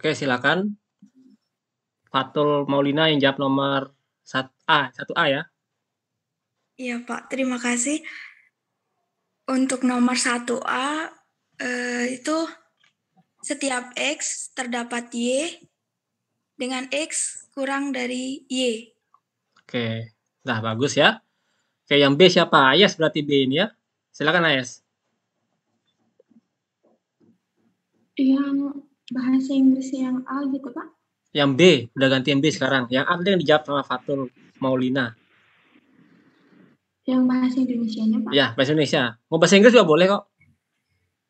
Oke, silakan. Fatul Maulina yang jawab nomor 1A ya. Iya Pak, terima kasih. Untuk nomor 1A itu setiap X terdapat Y dengan X kurang dari Y. Oke, nah bagus ya. Oke, yang B siapa? Ayas berarti B ini ya. Silakan Ayas. Yang bahasa Inggris yang A gitu Pak? Yang B, udah ganti yang B sekarang. Yang A yang dijawab sama Fatul Maulina. Yang bahasa Indonesianya Pak? Ya, bahasa Indonesia. Mau bahasa Inggris juga boleh kok.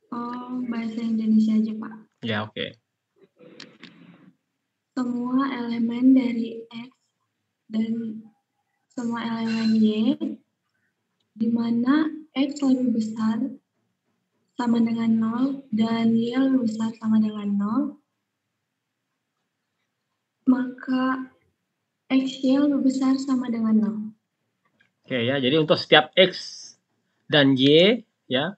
Oh, bahasa Indonesia aja Pak. Ya, oke. Semua elemen dari X dan semua elemen Y, di mana X lebih besar sama dengan 0 dan Y lebih besar sama dengan 0, maka X-Y lebih besar sama dengan 0. Oke ya, jadi untuk setiap X dan Y ya,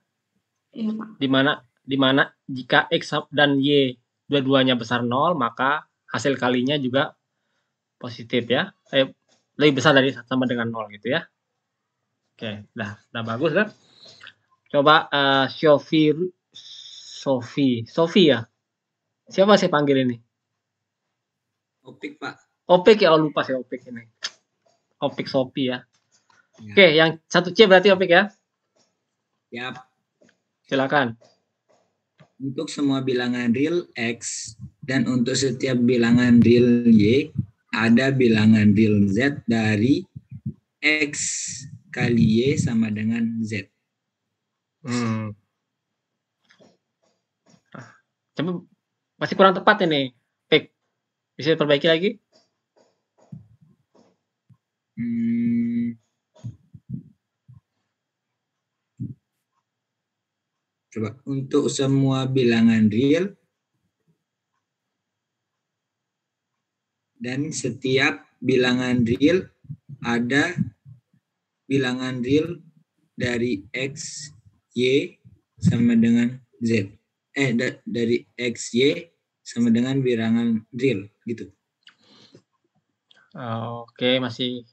Iya Pak. di mana jika X dan Y dua-duanya besar 0, maka hasil kalinya juga positif ya. Lebih besar dari sama dengan 0 gitu ya. Oke, udah bagus kan? Coba Sofi ya. Siapa saya panggil ini? Opik Pak. Opik ya, lupa saya Opik ini. Opik Sofi ya. Oke, yang 1C berarti Opik ya. Yap. Silakan. Untuk semua bilangan real X dan untuk setiap bilangan real Y, ada bilangan real Z dari X kali Y sama dengan Z. Coba masih kurang tepat ini. Pik, bisa diperbaiki lagi? Coba untuk semua bilangan real dan setiap bilangan real ada bilangan real dari X, Y sama dengan Z. Dari X, Y sama dengan bilangan real gitu. Oke, masih.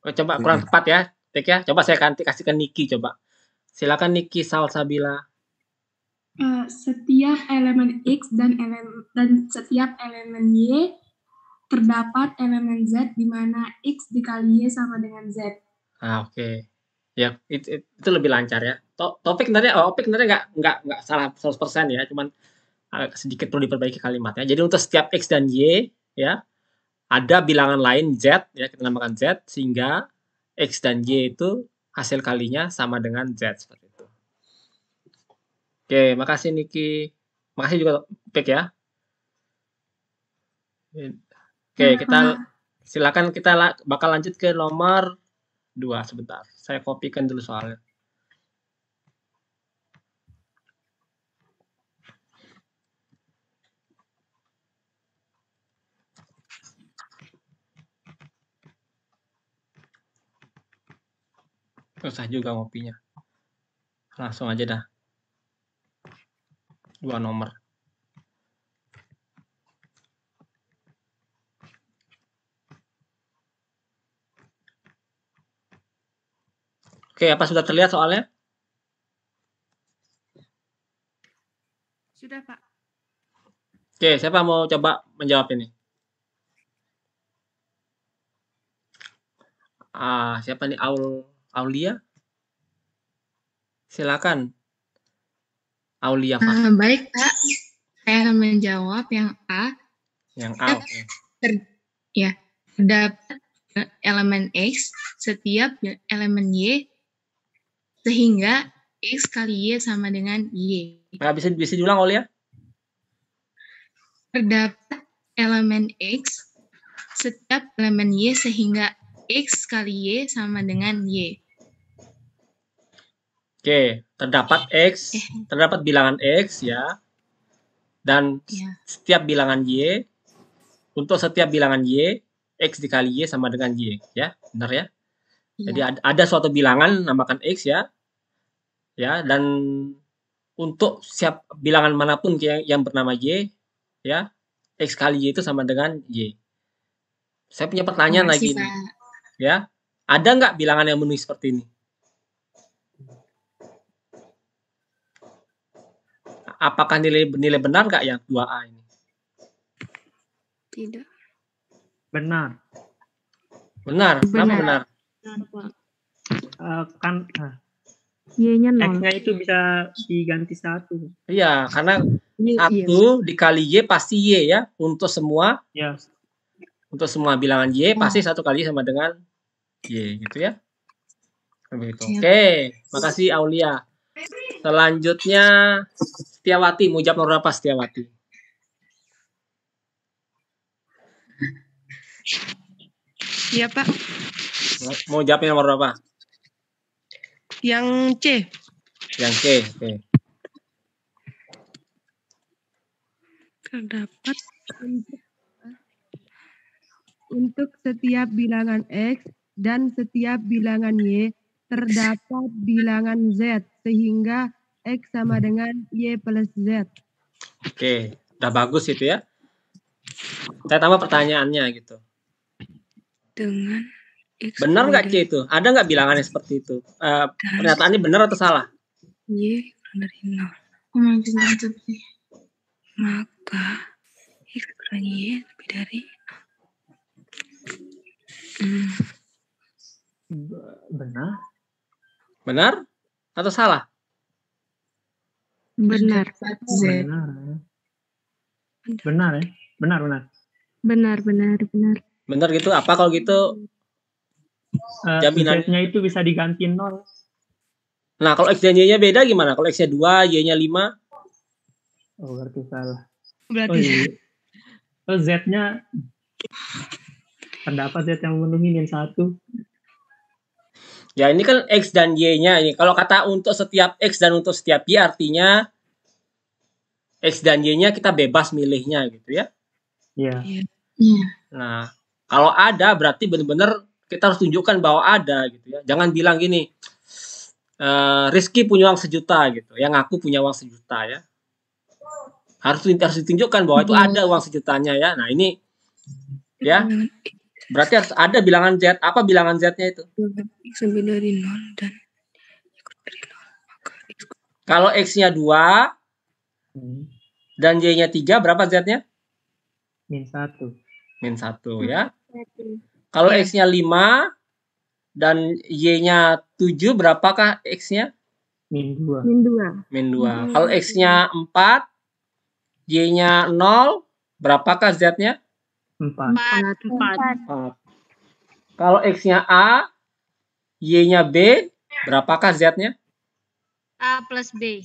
Coba kurang tepat ya, Pik ya. Coba saya kasih ke Niki coba. Silakan Niki Salsabila. Setiap elemen X dan setiap elemen Y terdapat elemen Z di mana X dikali Y sama dengan Z. Oke. Ya, itu lebih lancar ya. Opik sebenarnya nggak salah 100% ya, cuman sedikit perlu diperbaiki kalimatnya. Jadi untuk setiap X dan Y ya, ada bilangan lain Z ya, kita namakan Z sehingga X dan Y itu hasil kalinya sama dengan Z seperti itu. Oke, makasih Niki. Makasih juga Pik ya. Oke, silakan kita bakal lanjut ke nomor 2 sebentar. Saya kopikan dulu soalnya. Susah juga ngopinya. Langsung aja dah. 2 nomor. Oke, apa sudah terlihat soalnya? Sudah, Pak. Oke, siapa mau coba menjawab ini? Siapa nih? Aulia? Silakan. Aulia. Baik, Pak. Saya akan menjawab yang A. Yang A, oke. Ya, terdapat elemen X setiap elemen Y sehingga X kali Y sama dengan Y. Bisa diulang, Aulia? Terdapat elemen X setiap elemen Y sehingga X kali Y sama dengan Y. Oke, terdapat bilangan X ya. Dan setiap bilangan Y, untuk setiap bilangan Y, X dikali Y sama dengan Y. Ya, benar ya? Jadi ada suatu bilangan namakan X ya. Ya, dan untuk bilangan manapun yang bernama Y, ya, X kali Y itu sama dengan Y. Saya punya pertanyaan lagi Makasih, nih. Pak. Ya. Ada nggak bilangan yang memenuhi seperti ini? Apakah nilai benar nggak yang 2A ini? Tidak. Benar. Benar. Kenapa benar? Kan Y-nya 0. X-nya itu bisa diganti 1. Iya, karena Iya. 1 dikali Y pasti Y ya. Untuk semua Ya. bilangan Y pasti 1 kali Y sama dengan Y gitu ya. Begitu. Oke, makasih Aulia. Selanjutnya Setiawati, mau jawab nomor berapa Setiawati? Iya, Pak. Mau jawabnya nomor berapa? Yang C. Yang C. Oke. Terdapat untuk setiap bilangan X dan setiap bilangan Y terdapat bilangan Z sehingga X sama dengan Y plus Z. Oke, udah bagus itu ya. Saya tambah pertanyaannya gitu. Dengan X Benar nggak C itu? Ada nggak bilangannya seperti itu? Pernyataannya benar atau salah? Y kurang dari 0. Maka X kurang Y lebih dari Benar. Benar atau salah? Benar. Z. Benar ya. Benar. Benar gitu. Apa kalau gitu jaminan? Z-nya itu bisa diganti 0. Nah, kalau X dan Y-nya beda gimana? Kalau X-nya 2, Y-nya 5? Oh, berarti salah. Berarti iya. Oh, Z-nya terdapat Z yang memenuhi -1. Ya, ini kan X dan Y-nya ini. Kalau kata untuk setiap X dan untuk setiap Y artinya X dan Y-nya kita bebas milihnya gitu ya. Iya. Nah, kalau ada berarti benar-benar kita harus tunjukkan bahwa ada gitu ya. Jangan bilang gini, Rizky punya uang 1 juta gitu, yang aku punya uang 1 juta ya. Harus ditunjukkan bahwa itu ada uang 1 jutanya ya. Nah, ini ya. Berarti harus ada bilangan Z. Apa bilangan Z-nya itu? X lebih dari 0 dan Y kurang dari 0. Maka X Kalau X-nya 2 dan Y-nya 3, berapa Z-nya? -1. -1 ya. Kalau X-nya 5 dan Y-nya 7, berapakah X-nya? -2. -2. Kalau X-nya 4, Y-nya 0, berapakah Z-nya? 4. 4. Kalau X-nya A, Y-nya B, berapakah Z-nya? A plus B.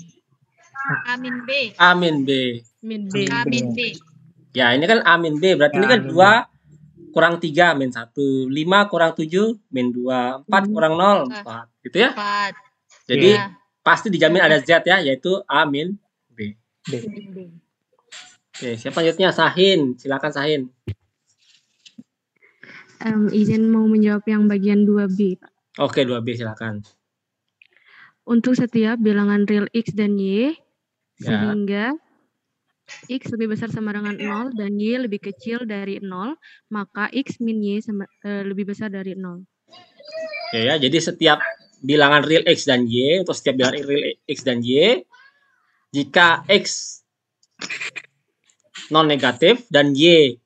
A min B. A min B. A min B. Ya, ini kan A min B. Berarti ini kan 2 kurang 3, min 1. 5 kurang 7, min 2. 4 kurang 0, 4. Gitu ya? 4. Jadi, Ya. pasti dijamin ada Z ya, yaitu A min B. Oke, siapa selanjutnya? Sahin. Silakan Sahin. izin mau menjawab yang bagian 2B, Pak. Oke, 2B silakan. Untuk setiap bilangan real X dan Y, Ya. sehingga X lebih besar sama dengan 0 dan Y lebih kecil dari 0, maka X min Y lebih besar dari 0. Oke ya, jadi setiap bilangan real X dan Y, untuk setiap bilangan real X dan Y, jika X non negatif dan Y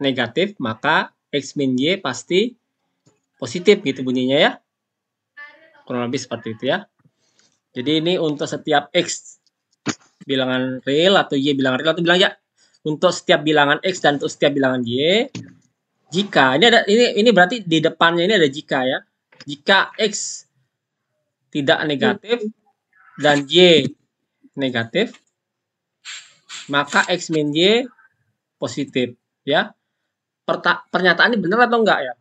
negatif, maka X min Y pasti positif gitu bunyinya ya. Kurang lebih seperti itu ya. Jadi ini untuk setiap X bilangan real atau Y bilangan real atau bilang ya untuk setiap bilangan X dan untuk setiap bilangan Y, jika ini berarti di depannya ini ada jika ya. Jika X tidak negatif dan Y negatif, maka X min Y positif ya. Pernyataan ini benar atau enggak ya?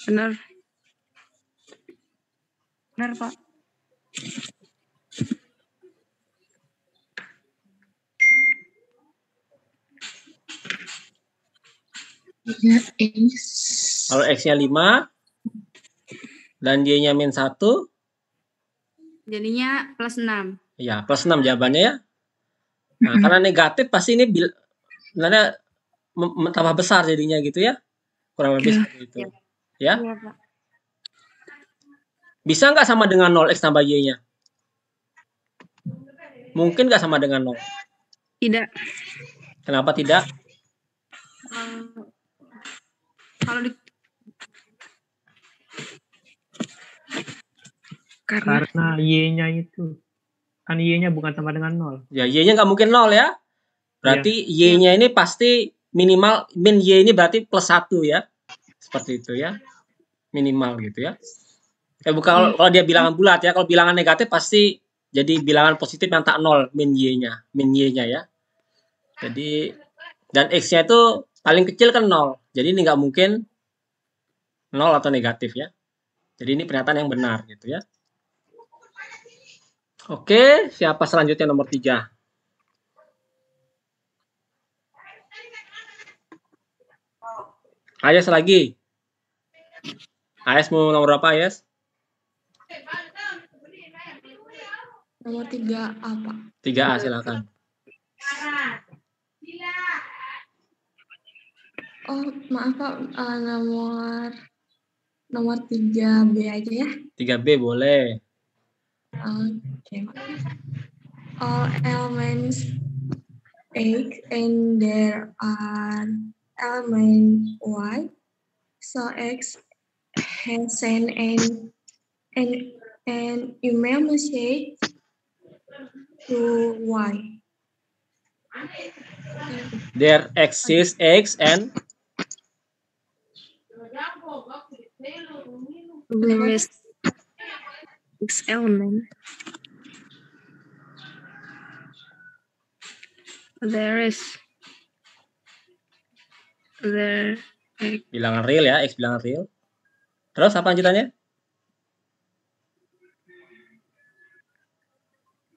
Benar. Benar, Pak. Ya, X. Kalau X-nya 5 dan Y-nya min 1, jadinya plus 6. ya plus 6 jawabannya ya. Nah, karena negatif pasti ini sebenarnya tambah besar jadinya gitu ya. Kurang lebih Ya. seperti itu. Ya. Iya, Pak. Bisa nggak sama dengan 0 X tambah Y-nya? Mungkin nggak sama dengan 0. Tidak. Kenapa tidak? Kalau di Karena Y-nya itu. Kan Y-nya bukan sama dengan 0. Ya, Y-nya nggak mungkin 0 ya. Berarti Y-nya ini pasti minimal, min Y ini berarti plus 1 ya. Seperti itu ya. Minimal gitu ya. Bukan kalau dia bilangan bulat ya. Kalau bilangan negatif pasti jadi bilangan positif yang tak 0, min Y-nya ya. Jadi, dan X-nya itu paling kecil kan 0. Jadi ini nggak mungkin 0 atau negatif ya. Jadi ini pernyataan yang benar gitu ya. Oke, siapa selanjutnya nomor 3? Ayas lagi. Ayas mau nomor berapa, Ayas? Nomor 3 apa? 3A silakan. Oh, maaf Pak, nomor 3B aja ya. 3B boleh. Oke. All elements X and there are element Y. So X has sent an email message to Y. There exists X and there is X element. There bilangan real ya, X bilangan real. Terus apa lanjutannya?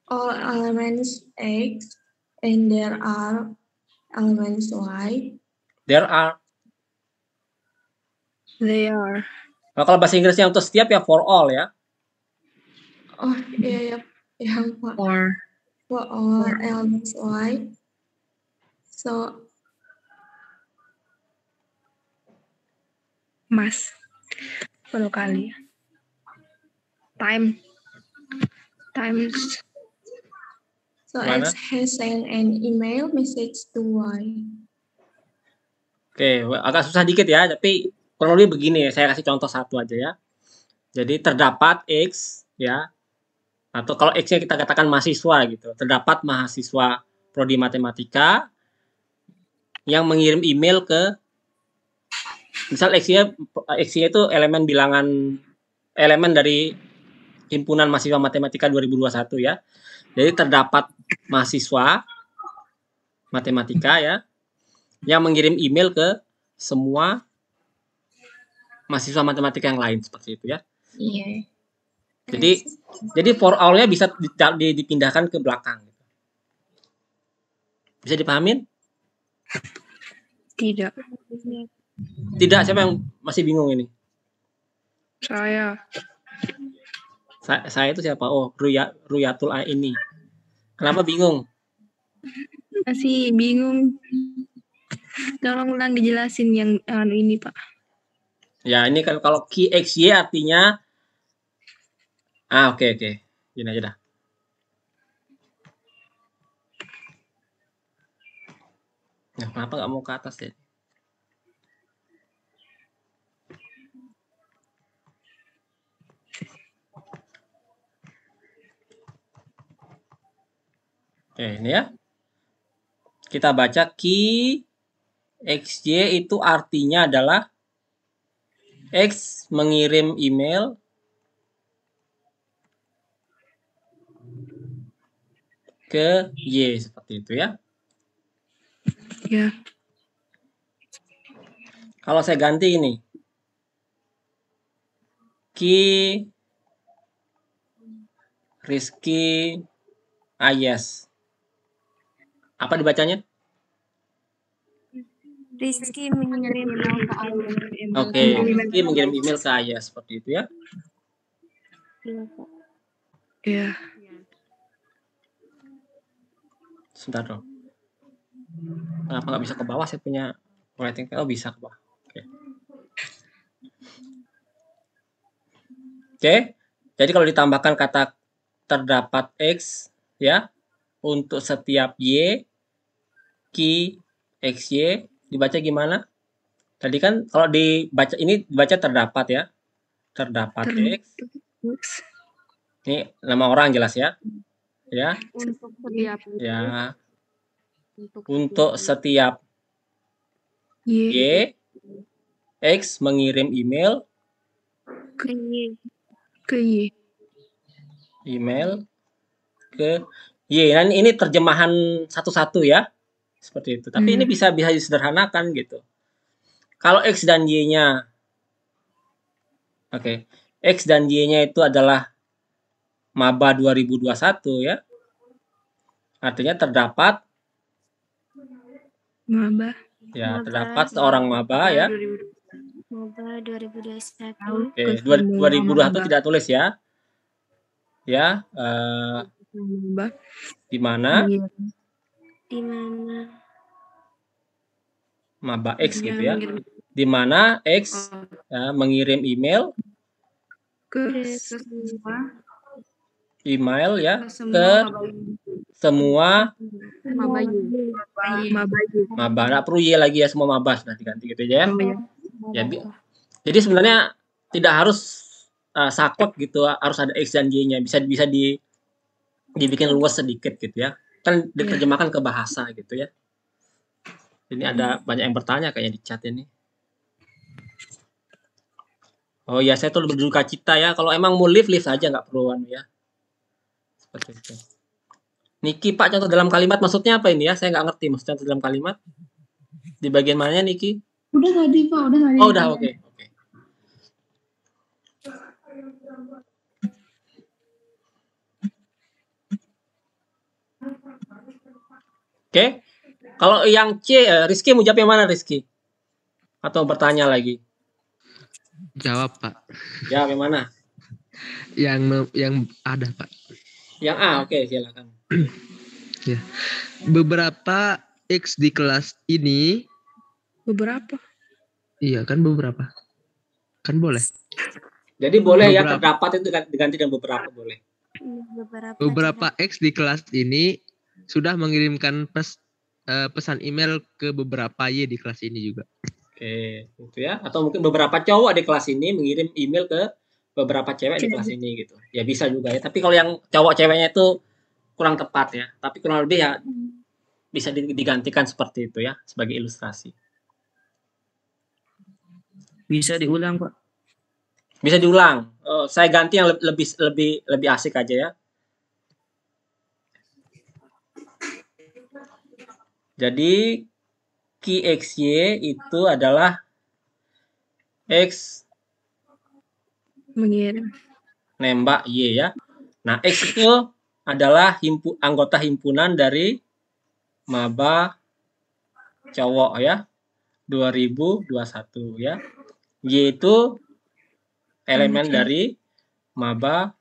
All elements X and there are elements Y. There are. they are. Nah, kalau bahasa Inggrisnya untuk setiap ya for all ya. Oh iya ya Pak. For all elements Y. So Mas. Perlu kali. Times. So Mana? X has sent an email message to Y. Oke, agak susah dikit ya, tapi kurang lebih begini, saya kasih contoh satu aja ya. Jadi terdapat X ya, atau kalau X-nya kita katakan mahasiswa gitu, terdapat mahasiswa prodi matematika yang mengirim email ke, misal X-nya itu elemen dari himpunan mahasiswa matematika 2021 ya. Jadi terdapat mahasiswa matematika ya yang mengirim email ke semua mahasiswa matematika yang lain seperti itu ya. Iya. Jadi for all-nya bisa dipindahkan ke belakang. Bisa dipahamin? Tidak. Tidak, siapa yang masih bingung ini? Saya. Saya itu siapa? Oh, Ruyatul ini. Kenapa bingung? Masih bingung. Tolong ulang dijelasin yang ini, Pak. Ya, ini kan kalau QXY artinya oke. Gini aja dah. Nah, kenapa nggak mau ke atas ya? Oke, ini ya. Kita baca QXY itu artinya adalah X mengirim email ke Y seperti itu ya. Ya. Kalau saya ganti ini. Rizky Ayes. Apa dibacanya? Rizky mengirim email ke Ayas. Oke, Rizky mengirim email ke Ayes seperti itu ya. Iya, Pak. Ya. Sebentar dong. Kenapa nggak bisa ke bawah? Saya punya writing pad. Oh, bisa ke bawah. Oke. Oke. Jadi kalau ditambahkan kata terdapat X ya untuk setiap Y, Ki XY dibaca gimana? Tadi kan kalau dibaca ini dibaca terdapat ya. Terdapat X. Ini nama orang jelas ya. Ya. Untuk setiap Ya. Untuk setiap Y. Y, X mengirim email ke Y. Ke Y. ke Y. Nah, ini terjemahan satu-satu ya. Seperti itu. Tapi ini bisa disederhanakan gitu. Kalau X dan Y-nya Oke. X dan Y-nya itu adalah maba 2021 ya. Artinya terdapat Maba. ya, Maba terdapat seorang maba ya. Maba 2021. Oke, 2021 tidak tulis ya. Ya, Maba. di mana Di mana maba X gitu ya. Di mana X ya, mengirim email Ke email ya ke semua Maba Y. maba. Nggak perlu Y lagi ya, semua maba sudah diganti gitu aja ya. Ya, jadi sebenarnya tidak harus saklek gitu, harus ada X dan Y-nya. Bisa dibikin luas sedikit gitu ya. Kan diterjemahkan ke bahasa gitu ya. Ini ada banyak yang bertanya kayaknya di chat ini. Oh ya, saya tuh berduka cita ya. Kalau emang mau live aja, nggak perlu ya. Seperti itu. Niki, Pak, contoh dalam kalimat maksudnya apa ini ya? Saya nggak ngerti maksudnya contoh dalam kalimat. Di bagian mananya, Niki? Udah tadi, Pak. Udah tadi. Oh, udah, oke. Oke. Kalau yang C, Rizky mau jawab yang mana, Rizky? Atau bertanya lagi? Jawab, Pak. Jawab yang mana? Yang ada, Pak. Yang A, oke, silakan. Ya. Beberapa X di kelas ini. Beberapa. Iya, kan beberapa. Kan boleh. Jadi boleh beberapa. Ya, terdapat itu diganti dengan beberapa boleh. Beberapa X di kelas ini sudah mengirimkan pesan email ke beberapa Y di kelas ini juga. Oke, gitu ya. Atau mungkin beberapa cowok di kelas ini mengirim email ke beberapa cewek di kelas ini gitu. Ya bisa juga ya. Tapi kalau yang cowok-ceweknya itu kurang tepat ya. Tapi kurang lebih ya bisa digantikan seperti itu ya sebagai ilustrasi. Bisa diulang, Pak. Bisa diulang. Oh, saya ganti yang lebih asik aja ya. Jadi QXY itu adalah X mengirim nembak Y ya. Nah, X itu adalah anggota himpunan dari maba cowok ya 2021 ya. Y itu elemen dari maba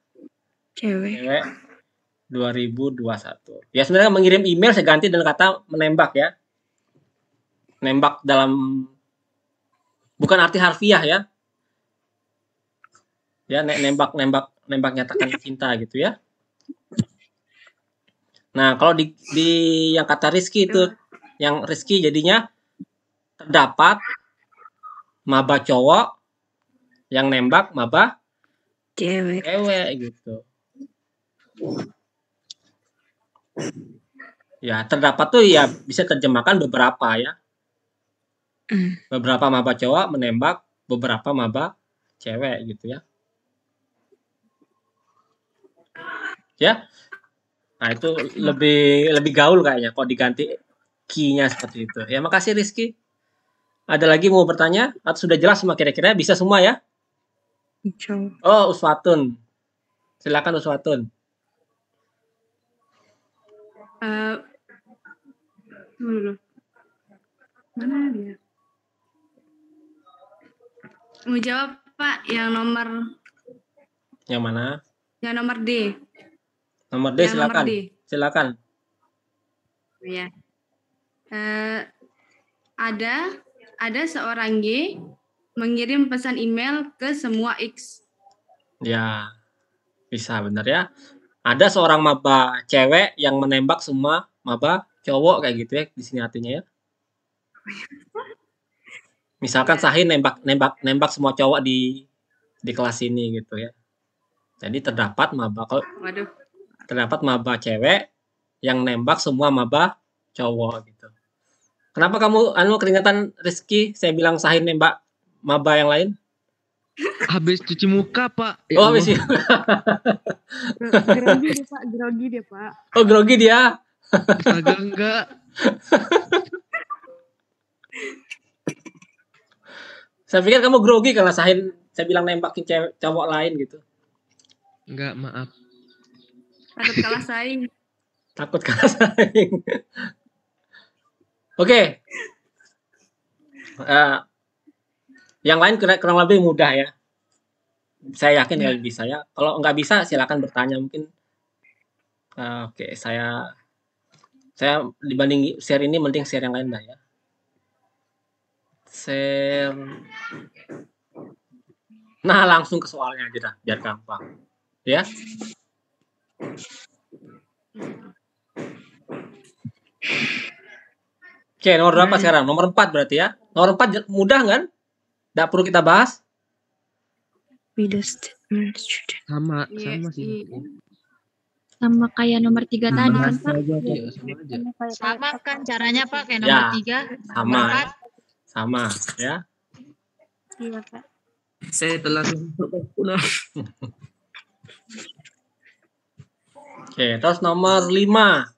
cewek 2021. Ya sebenarnya mengirim email saya ganti dengan kata menembak ya. Nembak dalam bukan arti harfiah ya. Ya, nembak nyatakan cinta gitu ya. Nah, kalau di yang kata Rizky itu yang Rizky jadinya terdapat maba cowok yang nembak maba cewek gitu. Ya, terdapat tuh ya bisa terjemahkan beberapa ya. Beberapa maba cowok menembak beberapa maba cewek gitu ya. Ya. Nah, itu lebih gaul kayaknya kalau diganti key-nya seperti itu. Ya, makasih Rizky. Ada lagi mau bertanya? Atau sudah jelas semua kira-kira? Bisa semua ya? Oh, Uswatun. Silakan Uswatun. Mana dia? Mau jawab Pak yang nomor. Yang mana? Yang nomor D. Nomor D, silakan. Silakan. Ya. Ada seorang Y mengirim pesan email ke semua X. Ya, bisa bener ya. Ada seorang maba cewek yang menembak semua maba cowok kayak gitu ya di sini artinya ya. Misalkan Sahin nembak semua cowok di kelas ini gitu ya. Jadi terdapat maba cewek yang nembak semua maba cowok gitu. Kenapa kamu keringetan Rizky? Saya bilang Sahin nembak maba yang lain. Habis cuci muka, Pak. Ya Oh, habis ya. Grogi dia, Pak. Grogi dia, Pak. Oh, grogi dia. Astaga, enggak. Saya pikir kamu grogi karena Sahin saya bilang nembakin cowok lain gitu. Enggak, maaf. Takut kalah saing. Takut kalah saing. Oke. Yang lain kurang lebih mudah ya. Saya yakin kalian bisa ya. Kalau nggak bisa silakan bertanya mungkin. Oke, saya dibanding share ini mending share yang lain dah ya. Share. Nah, langsung ke soalnya aja dah, biar gampang. Ya. Oke, nomor berapa sekarang? Nomor 4 berarti ya. Nomor 4 mudah kan? Nggak perlu kita bahas. Sama sih. Sama kayak nomor 3 tadi kan, Pak? Iya, sama aja. Sama kan caranya, Pak, kayak nomor 3. Sama ya. Iya, Pak. Saya telah pulang. Oke, terus nomor 5.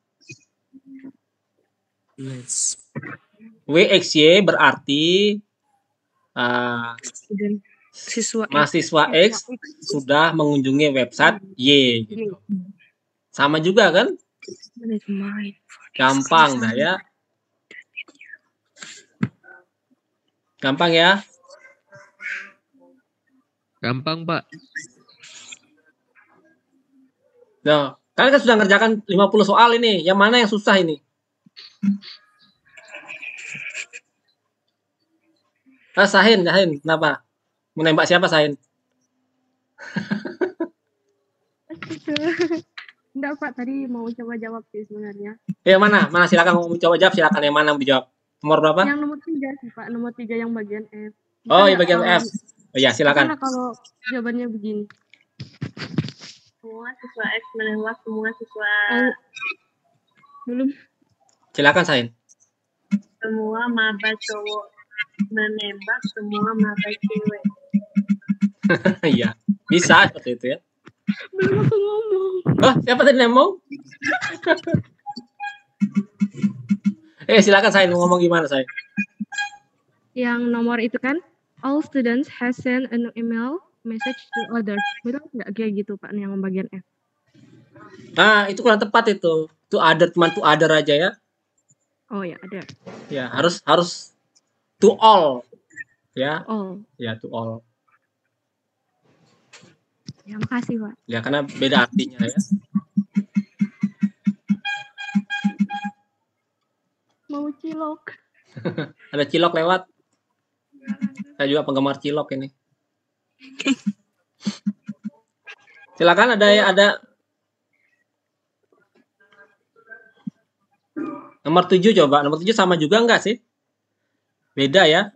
WXY berarti mahasiswa X sudah mengunjungi website Y gitu. Sama juga kan? Gampang dah ya. Gampang ya? Gampang, Pak. Nah, kalian kan sudah ngerjakan 50 soal ini. Yang mana yang susah ini? Sahin, kenapa? Menembak siapa, Sahin? Enggak, Pak, tadi mau coba jawab sih sebenarnya. Yang mana? Silakan mau coba jawab, silakan yang mana mau dijawab. Nomor berapa? Yang nomor 3 sih, Pak. Nomor 3 yang bagian F. Oh, yang bagian F. Oh ya, silakan. Karena kalau jawabannya begini. Semua siswa X menembak semua siswa. Belum. Silakan, Sahin. Semua maba cowok menembak semua maba cewek. Iya, bisa seperti itu ya. Belum aku ngomong. Oh, siapa tadi ngomong? Silakan Sahin, ngomong gimana, Sahin? Yang nomor itu kan, all students has sent an email message to others. Betul nggak kayak gitu, Pak, yang bagian F? Nah, itu kurang tepat itu. Itu other aja ya. Oh ya, ada. Ya, harus to all. Ya. All. Ya, to all. Ya, makasih, Pak. Ya, karena beda artinya ya. Mau cilok. Ada cilok lewat. Saya juga penggemar cilok ini. Silakan ada nomor 7 coba. Nomor 7 sama juga enggak sih? Beda ya?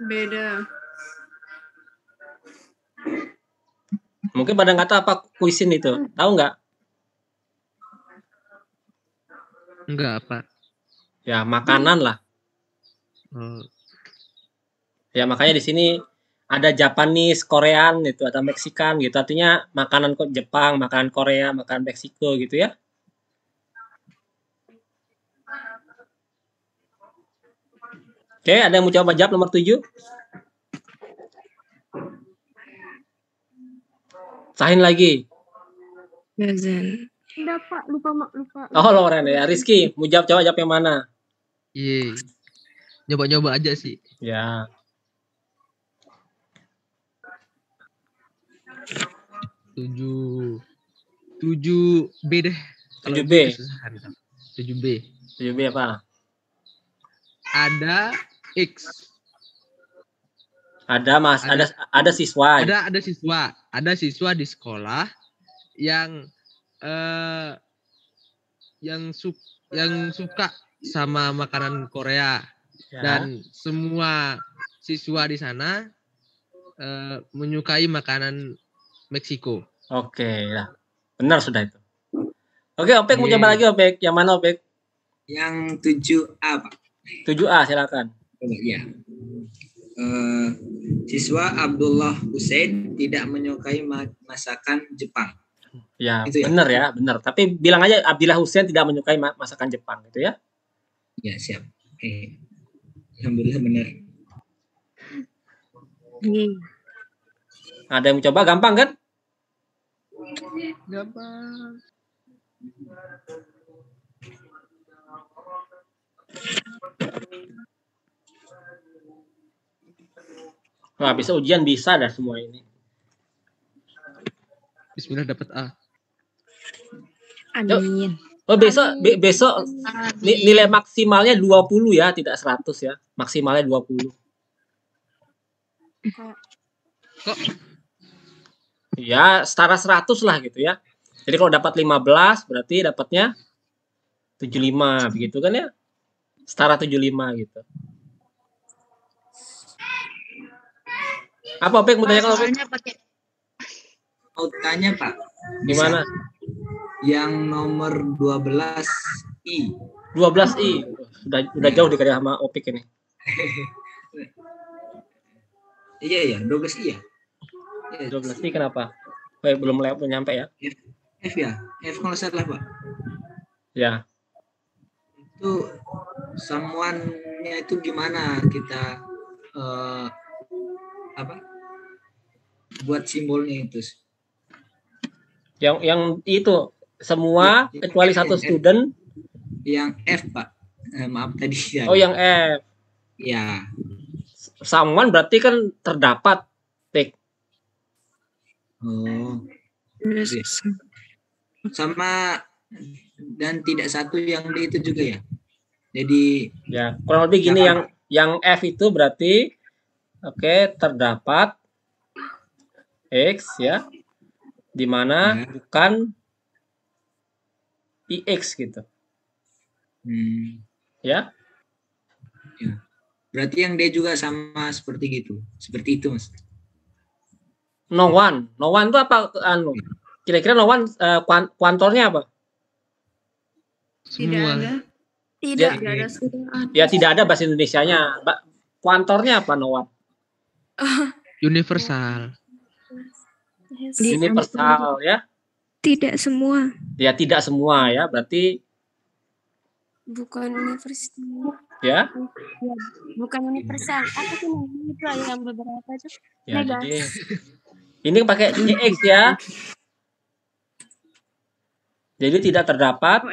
Beda. Mungkin pada nggak tahu apa kuisin itu. Tahu nggak? Enggak, apa? Ya, makanan lah. Ya, makanya di sini ada Japanese, Korean itu, ada Meksikan gitu. Artinya makanan kok Jepang, makanan Korea, makanan Meksiko gitu ya. Oke, ada yang mau coba jawab nomor 7? Sahin lagi. Enggak, Pak, lupa. Oh, Loren ya. Rizky, mau jawab yang mana? Iya. Nyoba-nyoba aja sih. Ya. 7B deh. Kalau 7B. J kesusahan. 7B. 7B apa? Ada X. Ada siswa. Ada siswa di sekolah yang suka sama makanan Korea. Ya. Dan semua siswa di sana menyukai makanan Meksiko. Oke, ya. Benar sudah itu. Oke, Opek mau coba lagi, Opek. Yang mana, Opek? Yang 7A, Pak. 7A, silakan. Iya. Siswa Abdullah Hussein tidak menyukai masakan Jepang. Ya, Itu ya? benar ya, benar. Tapi bilang aja Abdullah Hussein tidak menyukai masakan Jepang, gitu ya. Ya, siap. Oke. Alhamdulillah benar. Ada yang mencoba, gampang kan? Gampang. Wah, bisa ujian bisa dah semua ini. Bismillah dapat A. Amin. Oh, besok nilai maksimalnya 20 ya, tidak 100 ya. Maksimalnya 20. Kok? Ya, setara 100 lah gitu ya. Jadi kalau dapat 15 berarti dapatnya 75 begitu kan ya? Setara 75 gitu. Apa Opek mau tanya kalau Opek? Mau tanya, Pak. Gimana? Yang nomor 12I. 12I. Udah jauh dikali sama Opek ini. Iya, 12I ya. 12I kenapa? Belum nyampe ya? F ya? F kalau salah, Pak. Ya. Itu someone-nya itu gimana kita buat simbolnya itu? Yang itu semua kecuali satu student. Yang F, Pak. Maaf tadi ya. Oh, yang F. Ya. Someone berarti kan terdapat. Tik. Oh. Sama dan tidak satu yang D itu juga ya. Jadi ya kurang lebih gini, yang F itu berarti terdapat X ya, di mana bukan IX gitu. Ya. Berarti yang D juga sama seperti gitu. Seperti itu, Mas. No one itu apa kira-kira no one kuantornya apa? Semua. Tidak ada. Ya tidak ada bahasa Indonesianya. Kuantornya apa no one? Universal. Universal ya. Tidak semua. Ya tidak semua ya, berarti bukan universal. Ya. Bukan universal. Apa sih namanya itu yang beberapa itu? Ya, jadi ini pakai EX ya. Jadi tidak terdapat.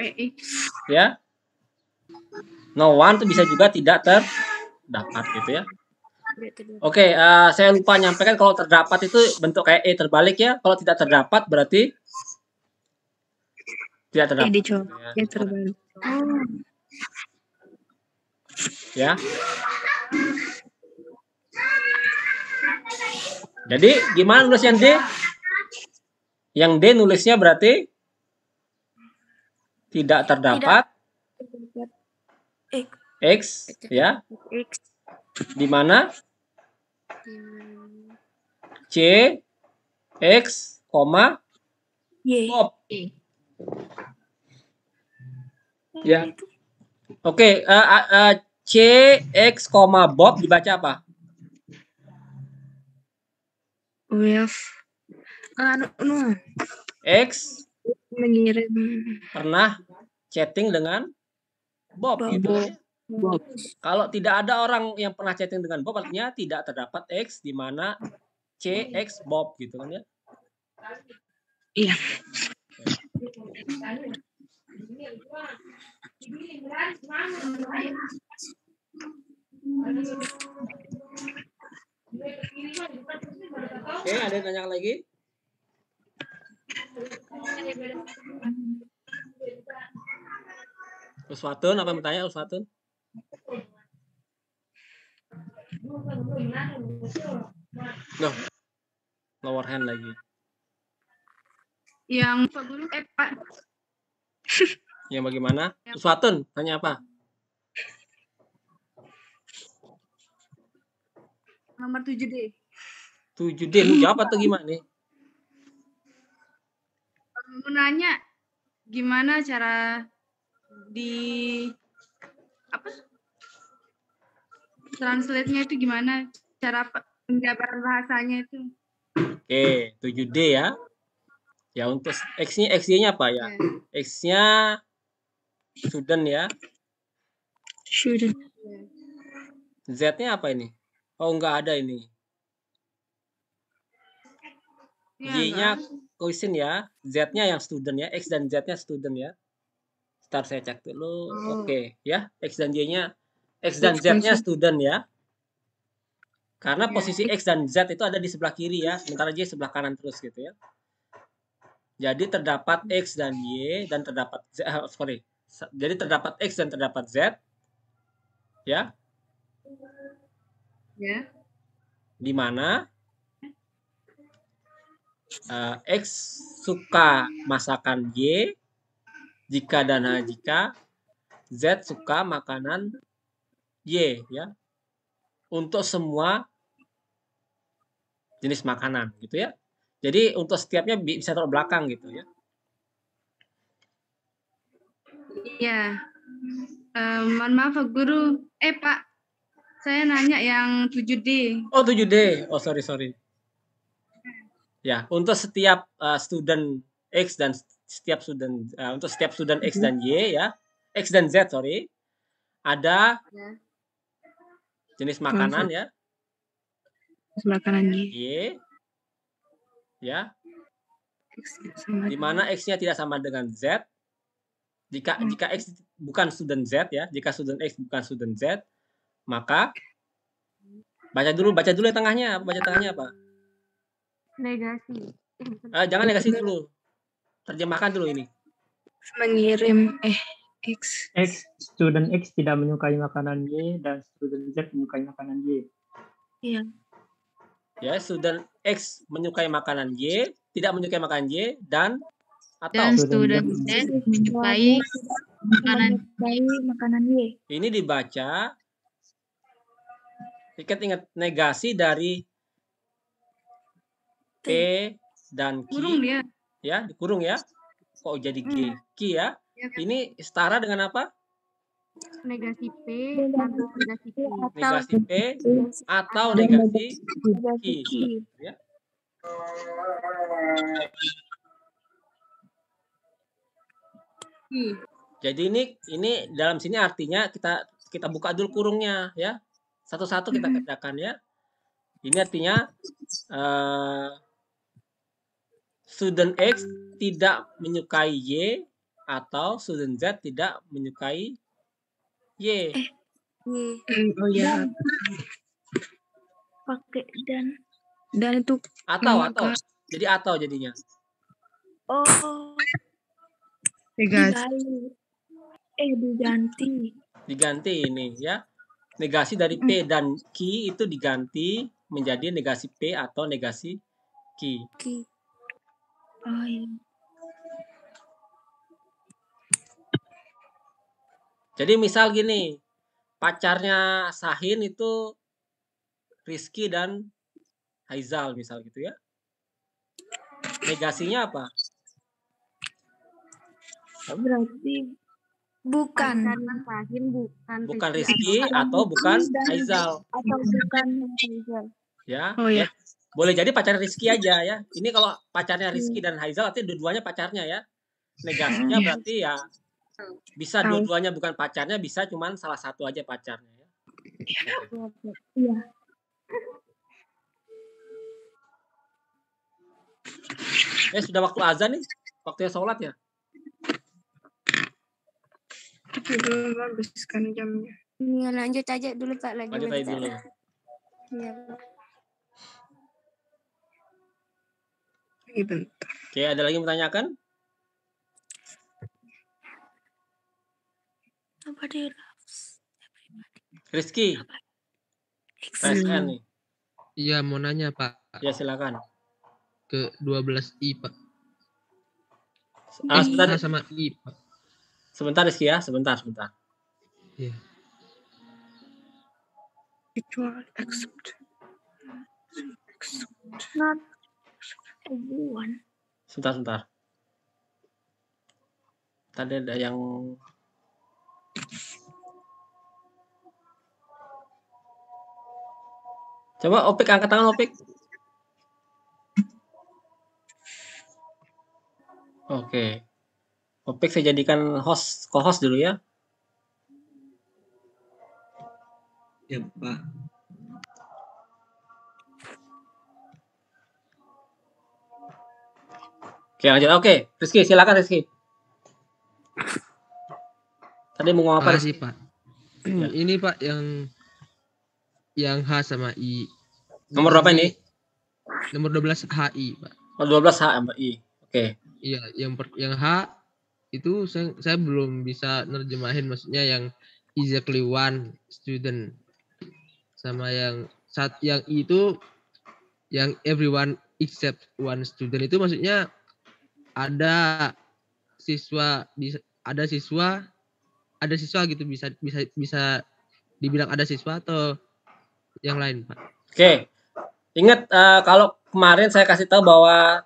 Ya. No one itu bisa juga tidak terdapat gitu ya. Oke, saya lupa nyampaikan kalau terdapat itu bentuk kayak E terbalik ya. Kalau tidak terdapat berarti tidak terdapat. Ya, terbalik. Ya. Jadi gimana nulis yang D? Yang D nulisnya berarti tidak terdapat X ya. Di mana C X, Y. Bob. Ya. Oke, C X, Bob dibaca apa? X mengirim pernah chatting dengan Bob gitu ya. Bob. Kalau tidak ada orang yang pernah chatting dengan Bob artinya tidak terdapat X di mana C X Bob gitu kan ya. Iya. Oke, ada yang tanya lagi? Uswatun, apa yang bertanya Uswatun? Loh, lower hand lagi. Yang Pak. Yang bagaimana? Uswatun, tanya apa? Nomor 7D. 7D, lu jawab atau gimana nih? Mau nanya gimana cara di apa? Translate-nya itu gimana? Cara penjabaran bahasanya itu. Oke, 7D ya. Ya untuk X-nya, XY-nya apa ya? X-nya student ya. Student. Z-nya apa ini? Oh, enggak ada ini. Y-nya question ya. Z-nya yang student ya. X dan Z-nya student ya. Ntar saya cek dulu. Oke, ya. X dan Y-nya, X dan Z-nya student ya. Karena posisi X dan Z itu ada di sebelah kiri ya. Sementara Y sebelah kanan terus gitu ya. Jadi terdapat X dan Y dan terdapat Z, sorry. Jadi terdapat X dan terdapat Z. Ya. Ya. Di mana X suka masakan Y jika dan hanya jika Z suka makanan Y ya. Untuk semua jenis makanan gitu ya. Jadi untuk setiapnya bisa taruh belakang gitu ya. Iya. Mohon maaf Pak Guru. Pak, saya nanya yang 7D. Oh 7D. Oh sorry. Ya, untuk setiap student X dan setiap student untuk setiap student X dan Y ya. X dan Z sorry. Ada jenis makanan ya. Jenis makanan Y. Ya. Di mana X-nya tidak sama dengan Z. Jika X bukan student Z ya, jika student X bukan student Z, maka baca dulu yang tengahnya. Baca tengahnya apa? Negasi. Jangan negasi dulu. Terjemahkan dulu ini. Mengirim X. Student X tidak menyukai makanan Y dan student Z menyukai makanan Y. Iya. Ya, student X menyukai makanan Y, tidak menyukai makanan Y dan student Z menyukai makanan Y. Ini dibaca ingat negasi dari P dan Q. Kurung dia. Ya, dikurung ya. Kok jadi G? Q ya. Ini setara dengan apa? Negasi P atau negasi Q. Negasi P atau negasi Q. Ya. Jadi ini dalam sini artinya kita buka dulu kurungnya ya. Satu-satu kita kerjakan ya. Ini artinya student X tidak menyukai Y atau student Z tidak menyukai Y. Oh ya. Pakai dan itu atau. Jadi atau jadinya. Oh. Negasi. Diganti ini ya. Negasi dari P dan Q itu diganti menjadi negasi P atau negasi Q. Oh iya. Jadi misal gini, pacarnya Sahin itu Rizky dan Haizal misal gitu ya. Negasinya apa? Berarti bukan bukan Rizky atau bukan Haizal. Atau bukan Haizal. Ya. Oh ya. Boleh jadi pacarnya Rizky aja ya. Ini kalau pacarnya Rizky dan Haizal artinya dua-duanya pacarnya ya. Negasinya berarti ya bisa dua-duanya bukan pacarnya, bisa cuman salah satu aja pacarnya ya. Iya. Sudah waktu azan nih. Waktunya sholat ya. Belum habiskan jamnya. Iya, lanjut aja dulu Pak lagi. Lanjut aja dulu. Iya. Bentar. Oke, ada lagi yang menanyakan? Nobody loves. Rizky, PSN nih. Iya, mau nanya, Pak. Ya, silakan. Ke 12I, Pak. Sebentar H sama I, Pak. Sebentar Rizky ya, sebentar. Iya. Mutual accept. Not everyone. Sebentar. Tadi ada yang coba Opik angkat tangan Opik. Oke. Opik saya jadikan co-host dulu ya. Ya, Pak. Oke, lanjut. Oke, Rizky, silakan Rizky. Tadi mau ngomong apa Makasih, Rizky? Pak. Ini Pak yang H sama I. Nomor berapa ini? Nomor 12 HI, Pak. Oh, 12 H sama I. Oke. Iya, yang H itu saya belum bisa nerjemahin, maksudnya yang exactly one student, sama yang I itu yang everyone except one student, itu maksudnya ada siswa gitu, bisa dibilang ada siswa atau yang lain, Pak. Oke. Ingat kalau kemarin saya kasih tahu bahwa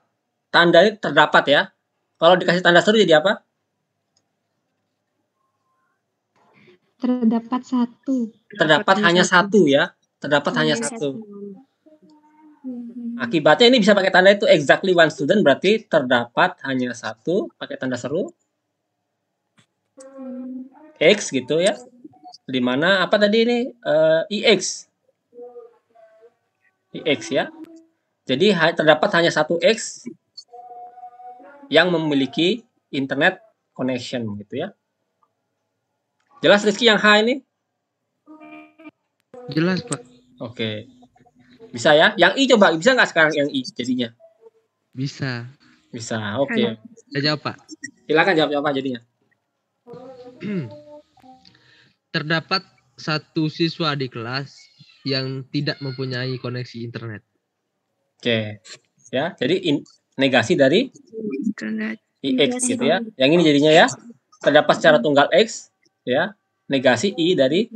tanda ini terdapat ya. Kalau dikasih tanda seru jadi apa? Terdapat satu. Terdapat hanya satu ya. Terdapat hanya satu. Akibatnya ini bisa pakai tanda itu exactly one student, berarti terdapat hanya satu, pakai tanda seru. X gitu ya. Di mana apa tadi ini? IX. IX ya. Jadi terdapat hanya satu X yang memiliki internet connection gitu ya. Jelas Rizky yang H ini? Jelas, Pak. Oke. Bisa ya? Yang I coba, bisa nggak sekarang yang I jadinya? Bisa. Oke. Saya jawab, Pak. Silakan jawab jadinya. Terdapat satu siswa di kelas yang tidak mempunyai koneksi internet. Oke. Ya, jadi negasi dari Internet. IX gitu ya. Yang ini jadinya ya. Terdapat secara tunggal X ya. Negasi I dari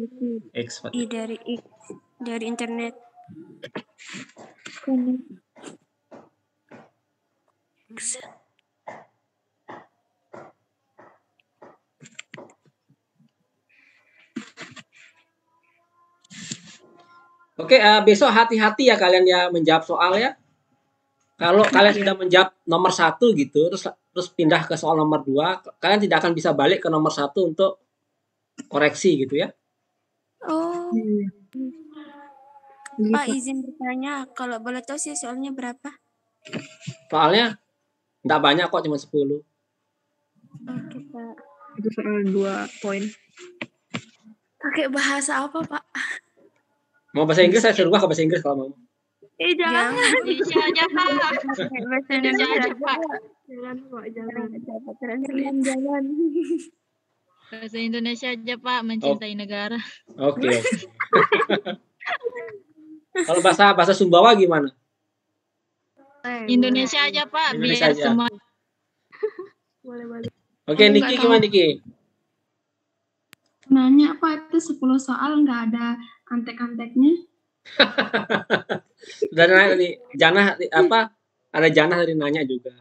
X. I dari X dari internet. Oke, besok hati-hati ya kalian ya menjawab soal ya. Kalau kalian sudah menjawab nomor 1 gitu, terus pindah ke soal nomor 2, kalian tidak akan bisa balik ke nomor 1 untuk koreksi gitu ya. Oh. Pak, izin bertanya, kalau boleh tahu sih soalnya berapa? Soalnya enggak banyak kok, cuma 10. Oke, Pak. Itu soal 2 poin. Pakai bahasa apa, Pak? Mau bahasa Inggris saya suruh ke bahasa Inggris kalau mau. Jangan. Indonesia aja, Pak. Bahasa Indonesia aja, Pak. Jangan, Pak. Jangan. Jangan. Bahasa Indonesia aja, Pak. Mencintai negara. Oke. Kalau bahasa Sumbawa gimana? Indonesia aja, Pak. Indonesia Biar aja. semua. Boleh. Oke, Niki gimana Niki? Nanya Pak, itu 10 soal nggak ada antek-anteknya? Sudah nanya tadi, Janah apa? Ada Janah tadi nanya juga.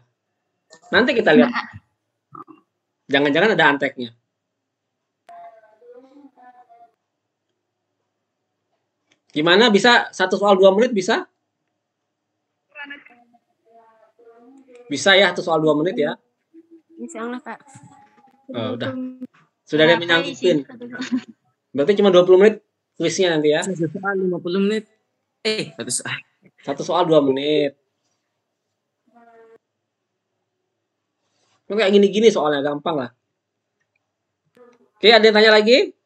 Nanti kita lihat. Jangan-jangan ada anteknya. Gimana bisa 1 soal 2 menit bisa? Bisa ya 1 soal 2 menit ya? Bisa lah, Pak. Oh, udah. Sudah ada yang menyangkutin. Berarti cuma 20 menit kuisnya nanti ya? 1 soal 50 menit. 1 soal 2 menit. Kayak gini-gini soalnya gampang lah. Oke, ada yang tanya lagi?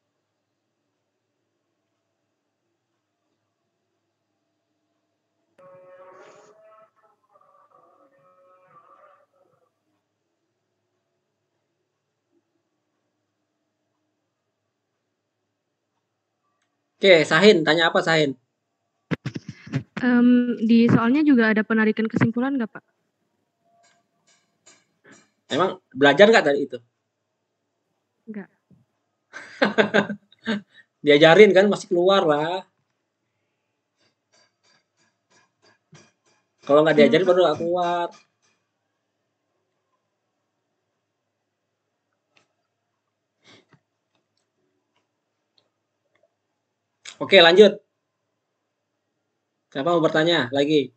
Oke, Sahin, tanya apa Sahin? Di soalnya juga ada penarikan kesimpulan nggak, Pak? Emang belajar nggak tadi itu? Enggak. Diajarin kan masih keluar lah. Kalau nggak diajarin baru nggak keluar. Oke, lanjut. Siapa mau bertanya lagi?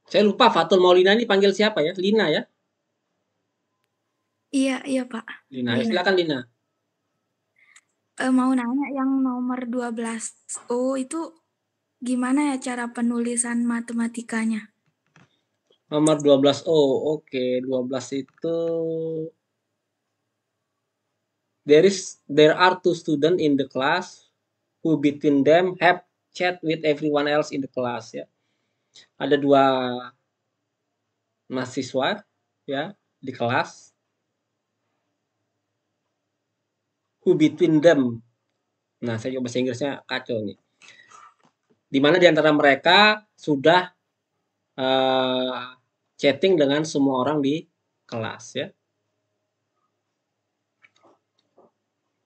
Saya lupa Fatul Maulina ini panggil siapa ya? Lina ya? Iya Pak. Lina, silakan Lina. Mau nanya yang nomor 12O itu gimana ya cara penulisan matematikanya? Nomor 12O, oke, 12 itu there are two students in the class who between them have chat with everyone else in the class ya. Ada dua mahasiswa ya di kelas. Who between them. Nah, saya coba bahasa Inggrisnya kacau nih. Di mana di antara mereka sudah chatting dengan semua orang di kelas ya.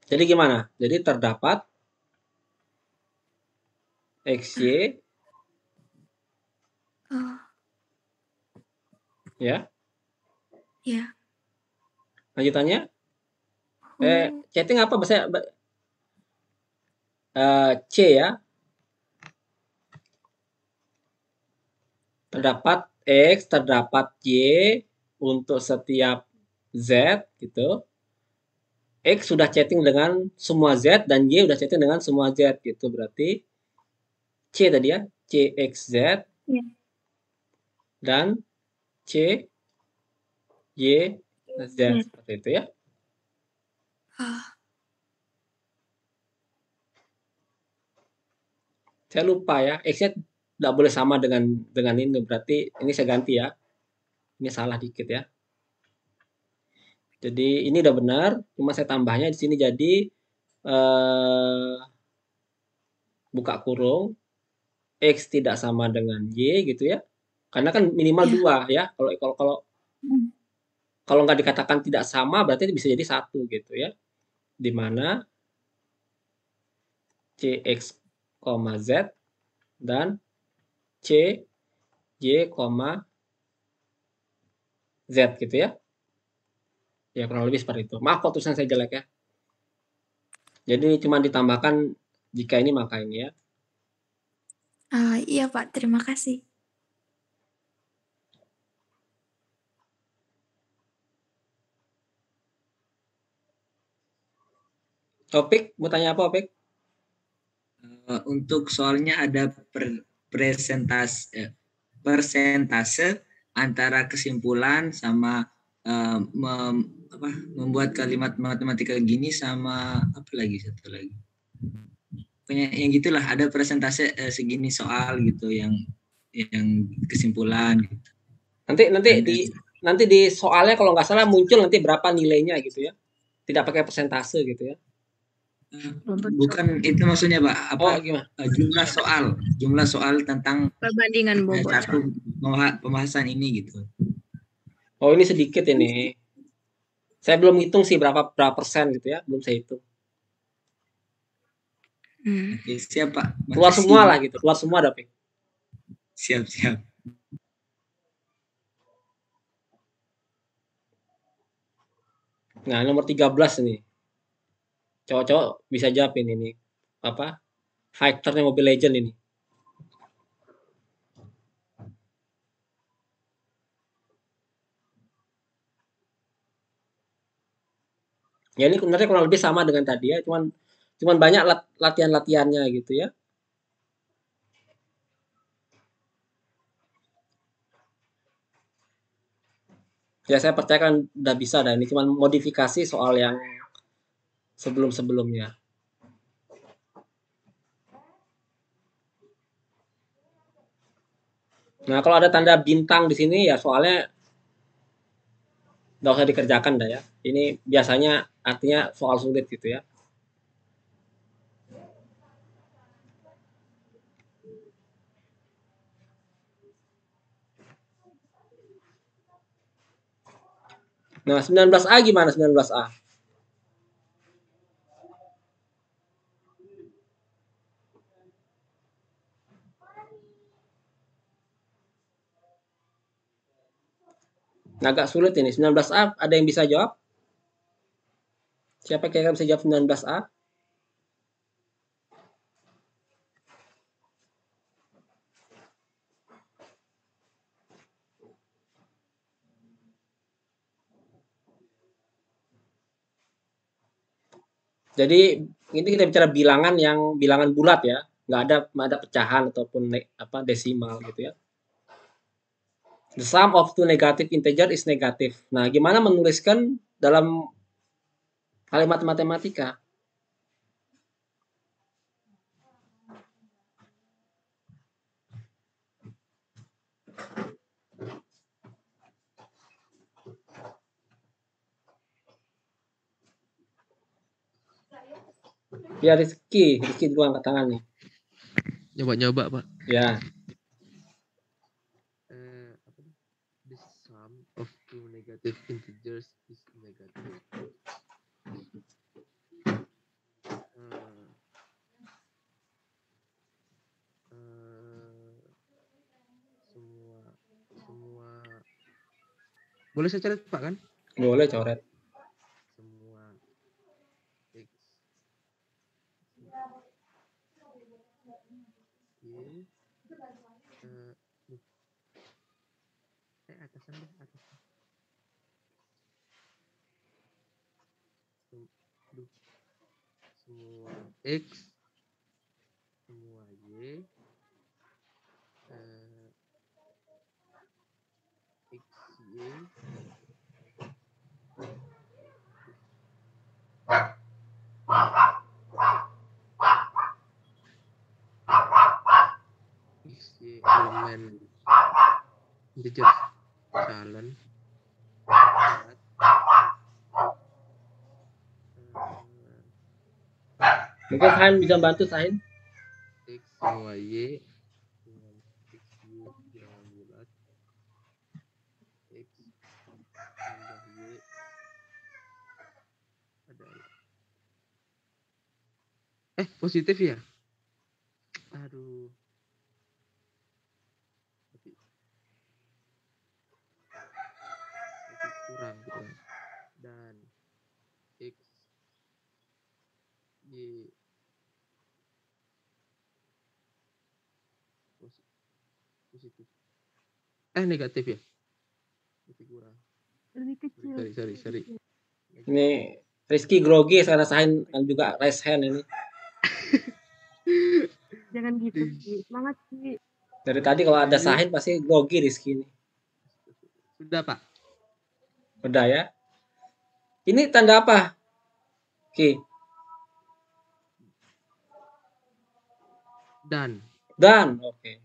Jadi gimana? Jadi terdapat XY ya. Ya. Lanjutannya chatting apa bahasa C ya. Terdapat X, terdapat Y untuk setiap Z gitu. X sudah chatting dengan semua Z dan Y sudah chatting dengan semua Z gitu. Berarti C tadi ya, CXZ Ya. dan CYZ seperti itu ya. Saya lupa ya, X-nya tidak boleh sama dengan ini, berarti ini saya ganti ya. Ini salah dikit ya. Jadi ini udah benar, cuma saya tambahnya di sini jadi buka kurung X tidak sama dengan Y gitu ya. Karena kan minimal 2 ya. Kalau nggak dikatakan tidak sama berarti bisa jadi 1 gitu ya. Di mana CX, Z dan CY, Z gitu ya. Ya kurang lebih seperti itu. Maaf kalau tulisan saya jelek ya. Jadi cuma ditambahkan jika ini maka ini ya. Iya Pak, terima kasih. Topik, mau tanya apa Opik? Untuk soalnya ada persentase antara kesimpulan sama membuat kalimat matematika gini sama apa lagi satu lagi. Pokoknya yang gitulah ada persentase segini soal gitu yang kesimpulan gitu. Nanti di soalnya kalau nggak salah muncul nanti berapa nilainya gitu ya. Tidak pakai persentase gitu ya. Bukan itu maksudnya Pak. Apa jumlah soal tentang perbandingan bobot satu pembahasan ini gitu. Oh, ini sedikit ini. Saya belum hitung sih berapa persen gitu ya, belum saya hitung. Oke, siap Pak. Keluar semua lah gitu, keluar semua ada Pik. Siap. Nah, nomor 13 nih. Cowok-cowok bisa jawab ini apa? Fighternya Mobile Legend ini. Ya ini sebenarnya kurang lebih sama dengan tadi ya, cuman banyak latihan-latihannya gitu ya. Ya saya percaya kan udah bisa dah, ini cuman modifikasi soal yang sebelum-sebelumnya. Nah, kalau ada tanda bintang di sini ya soalnya nggak usah dikerjakan dah ya. Ini biasanya artinya soal sulit gitu ya. Nah, 19A gimana 19A? Nah, agak sulit ini. 19A ada yang bisa jawab? Siapa kira-kira bisa jawab 19A? Jadi ini kita bicara bilangan yang bilangan bulat ya, nggak ada pecahan ataupun desimal gitu ya. The sum of two negative integer is negative. Nah, gimana menuliskan dalam kalimat matematika? Ya Rizky dulu angkat tangan nih. Nyoba-nyoba, Pak. Ya. The sum of two negative integers is negative. Semua boleh saya coret, Pak, kan? Boleh coret. Semua x y atasan deh, atasan. Semua x, semua y, x y elemen integer jalan Mungkin Sahin bisa bantu Sahin. x semua y dengan x y bilangan bulat, x tambah y adalah positif ya. Aduh, tapi kurang dan x y positif negatif ya, lebih kurang. Lebih kecil. Sorry. Ini Rizky grogi karena Sahin juga raise hand ini. Jangan gitu, Ki. Semangat, Ki. Dari tadi kalau ada Sahin pasti grogi Rizky ini. Sudah, Pak. Udah ya. Ini tanda apa? Oke. Dan. Oke.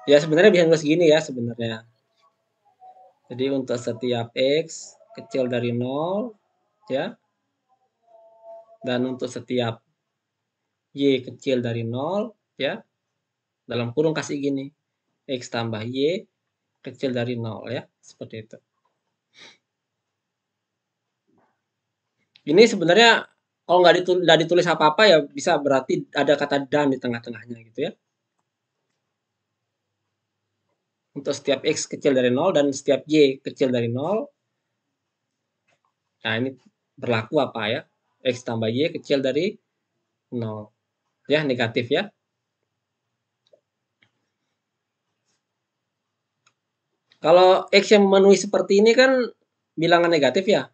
Ya sebenarnya bisa nulis gini ya sebenarnya. Jadi untuk setiap x kecil dari 0 ya. Dan untuk setiap y kecil dari 0 ya. Dalam kurung kasih gini. X tambah y kecil dari 0 ya. Seperti itu. Ini sebenarnya kalau nggak ditulis apa-apa ya bisa berarti ada kata dan di tengah-tengahnya gitu ya. Untuk setiap x kecil dari 0 dan setiap y kecil dari 0. Nah, ini berlaku apa ya? X tambah y kecil dari 0. Ya, negatif ya. Kalau x yang memenuhi seperti ini kan bilangan negatif ya.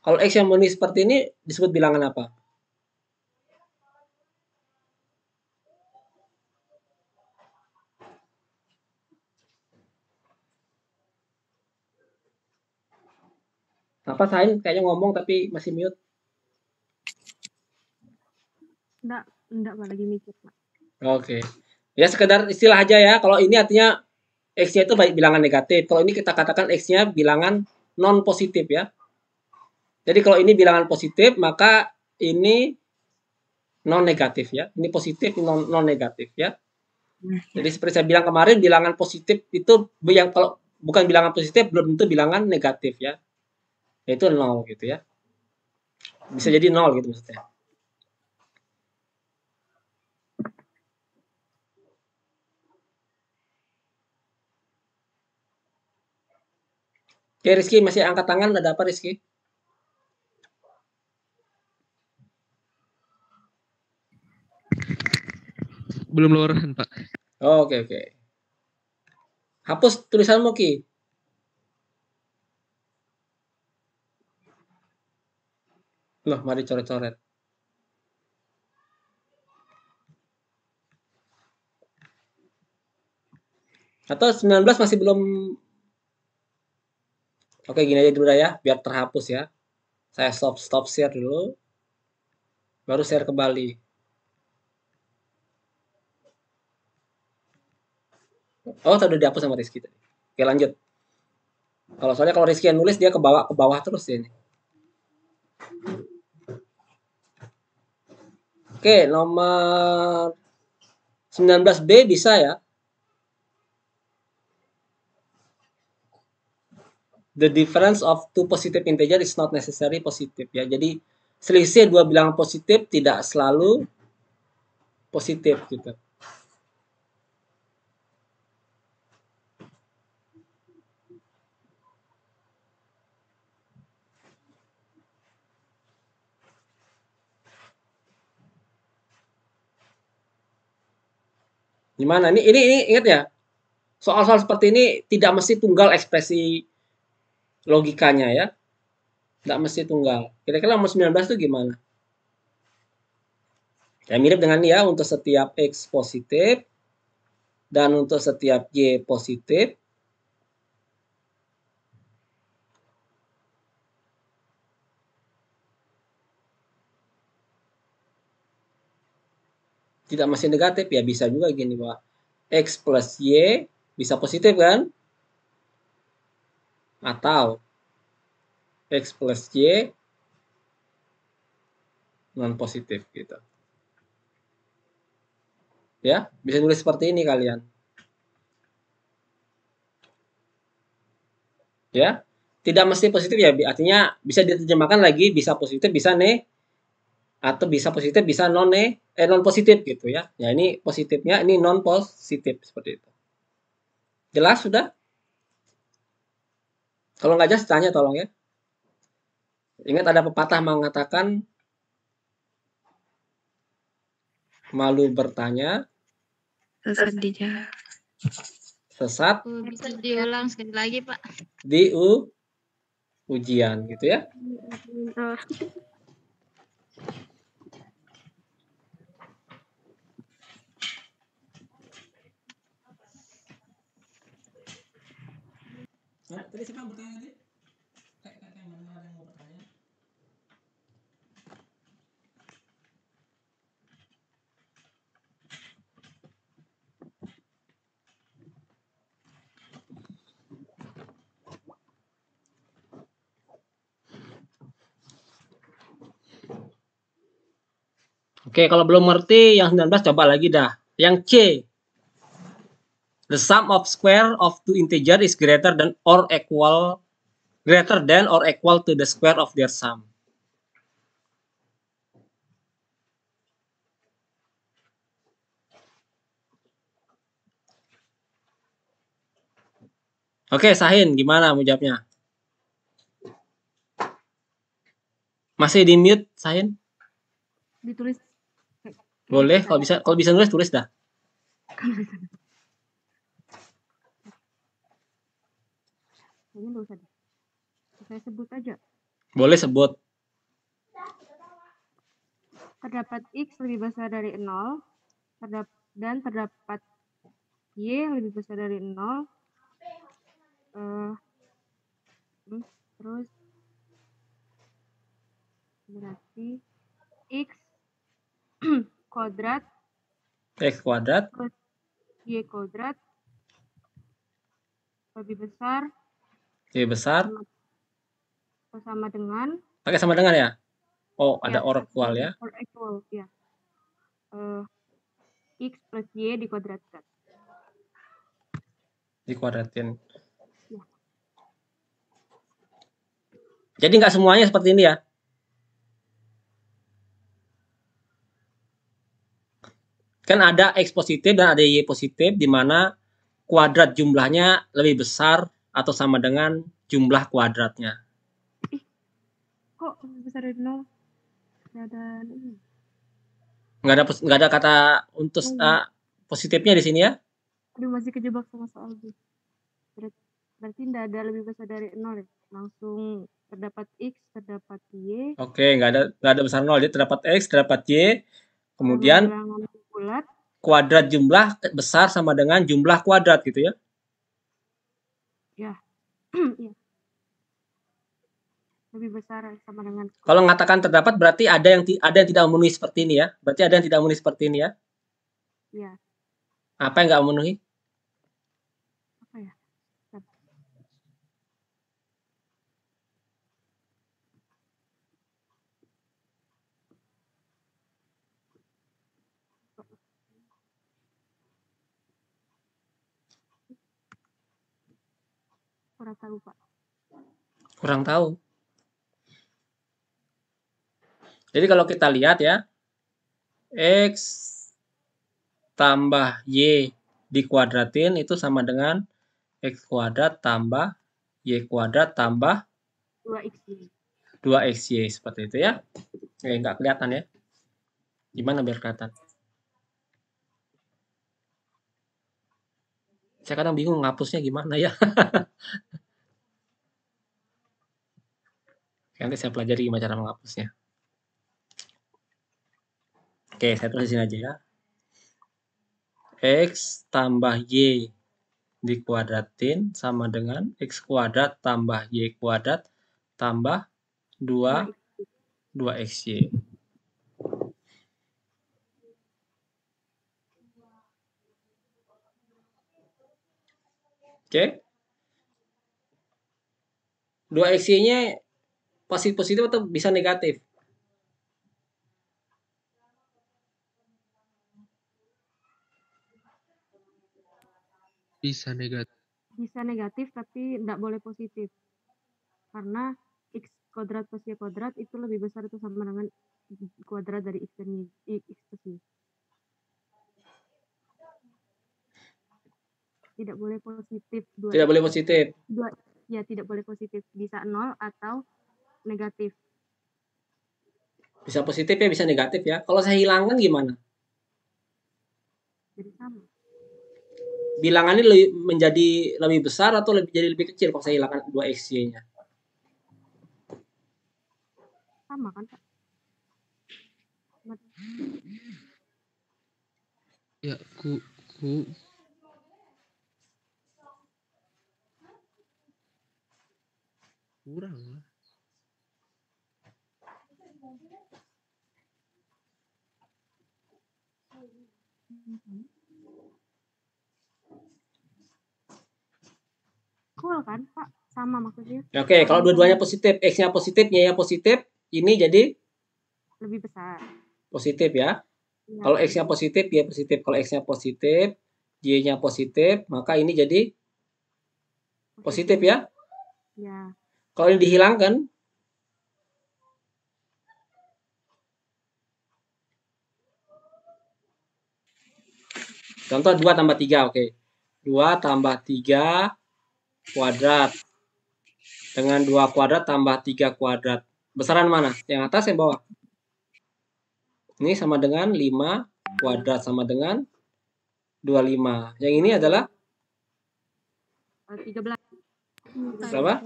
Kalau x yang memenuhi seperti ini disebut bilangan apa? Apa Sain kayaknya ngomong tapi masih mute. Enggak Pak, lagi mikir Pak. Oke. Ya sekedar istilah aja ya. Kalau ini artinya X-nya itu baik bilangan negatif. Kalau ini kita katakan X-nya bilangan non positif ya. Jadi kalau ini bilangan positif, maka ini non negatif ya. Ini positif, non negatif ya. Jadi seperti saya bilang kemarin, bilangan positif itu yang kalau bukan bilangan positif belum tentu bilangan negatif ya. Yaitu 0 gitu ya. Bisa jadi 0 gitu maksudnya. Oke, Rizky masih angkat tangan, ada apa Rizky? Belum lowerahan, Pak. Oh, oke. Hapus tulisanmu, Ki. Loh, mari coret-coret. Atau 19 masih belum. Oke, gini aja dulu ya, biar terhapus ya. Saya stop share dulu. Baru share kembali. Oh, sudah dihapus sama Rizky tadi. Oke, lanjut. Soalnya kalau Rizky yang nulis dia ke bawah terus ya ini. Oke, nomor 19B bisa ya. The difference of two positive integer is not necessarily positive ya. Jadi selisih dua bilangan positif tidak selalu positif gitu. Gimana? Ini ingat ya. Soal-soal seperti ini tidak mesti tunggal ekspresi logikanya ya. Tidak mesti tunggal. Kira-kira nomor 19 itu gimana? Ya mirip dengan ya, untuk setiap X positif dan untuk setiap Y positif tidak mesti negatif ya, bisa juga gini bahwa X plus Y bisa positif kan? Atau X plus Y non positif gitu. Ya, bisa tulis seperti ini kalian. Ya, tidak mesti positif ya, artinya bisa diterjemahkan lagi bisa positif, bisa atau bisa positif, bisa non positif gitu ya. Ya ini positifnya, ini non positif seperti itu. Jelas sudah? Kalau nggak jelas tanya tolong ya. Ingat ada pepatah mengatakan malu bertanya, sesat dijawab. Sesat bisa diulang sekali lagi, Pak. Di ujian gitu ya. Nah, tadi siapa yang bertanya tadi? Kayak mana ada yang mau bertanya? Oke, kalau belum ngerti yang 19 coba lagi dah. Yang C. The sum of square of two integer is greater than or equal to the square of their sum. Oke, Sahin, gimana mau jawabnya? Masih di mute, Sahin? Ditulis. Boleh, kalau bisa nulis tulis dah. Kayaknya nggak usah deh. Saya sebut aja. Boleh sebut. Terdapat X lebih besar dari 0, dan terdapat Y lebih besar dari 0. Terus berarti X kuadrat X kuadrat plus Y kuadrat lebih besar lebih besar sama dengan pakai sama dengan ya. Oh, ya ada or equal ya. or equal ya. X plus Y dikuadratkan. Dikuadratin. Ya. Jadi nggak semuanya seperti ini ya. Kan ada X positif dan ada Y positif di mana kuadrat jumlahnya lebih besar atau sama dengan jumlah kuadratnya. Kok lebih besar dari 0? Nggak ada kata untuk positifnya di sini ya. Aduh, masih kejebak sama soal B. Berarti tidak ada lebih besar dari 0 ya? Langsung terdapat X, terdapat Y. Oke, nggak ada besar 0. Jadi terdapat X, terdapat Y. Kemudian kuadrat jumlah besar sama dengan jumlah kuadrat gitu ya. Ya. Ya. Lebih besar sama dengan. Kalau mengatakan terdapat berarti ada yang tidak memenuhi seperti ini ya. Berarti ada yang tidak memenuhi seperti ini ya. Iya. Apa yang nggak memenuhi? Apa ya? Kurang tahu, Pak. Kurang tahu. Jadi kalau kita lihat ya, X tambah Y dikuadratin itu sama dengan X kuadrat tambah Y kuadrat tambah 2XY. 2XY seperti itu ya. Nggak kelihatan ya. Gimana biar kelihatan? Saya kadang bingung ngapusnya gimana ya. Nanti saya pelajari gimana cara menghapusnya. Oke, saya tulis di sini aja ya. X tambah Y dikuadratin sama dengan X kuadrat tambah Y kuadrat tambah 2XY. Oke. 2XY-nya positif atau bisa negatif? Bisa negatif. Bisa negatif tapi tidak boleh positif. Karena X kuadrat plus Y kuadrat itu lebih besar itu sama dengan kuadrat dari X dan Y. X plus Y. Tidak boleh positif. Tidak boleh positif. Ya, tidak boleh positif. Bisa 0 atau negatif. Bisa positif ya, bisa negatif ya. Kalau saya hilangkan gimana? Jadi sama. Bilangannya menjadi lebih besar atau jadi lebih kecil kalau saya hilangkan 2XY-nya? Sama kan, Pak? Ya, kurang lah. Cool kan, Pak? Sama maksudnya. Oke, kalau dua-duanya positif, X-nya positif, Y-nya positif, ini jadi lebih besar. Positif ya. Ya. Kalau X-nya positif, Y positif. Kalau X-nya positif, Y-nya positif, maka ini jadi positif ya. Ya. Kalau ini dihilangkan, contoh 2 tambah 3, oke. 2 tambah 3 kuadrat. Dengan 2 kuadrat tambah 3 kuadrat. Besaran mana? Yang atas, yang bawah? Ini sama dengan 5 kuadrat sama dengan 25. Yang ini adalah? 13. Berapa?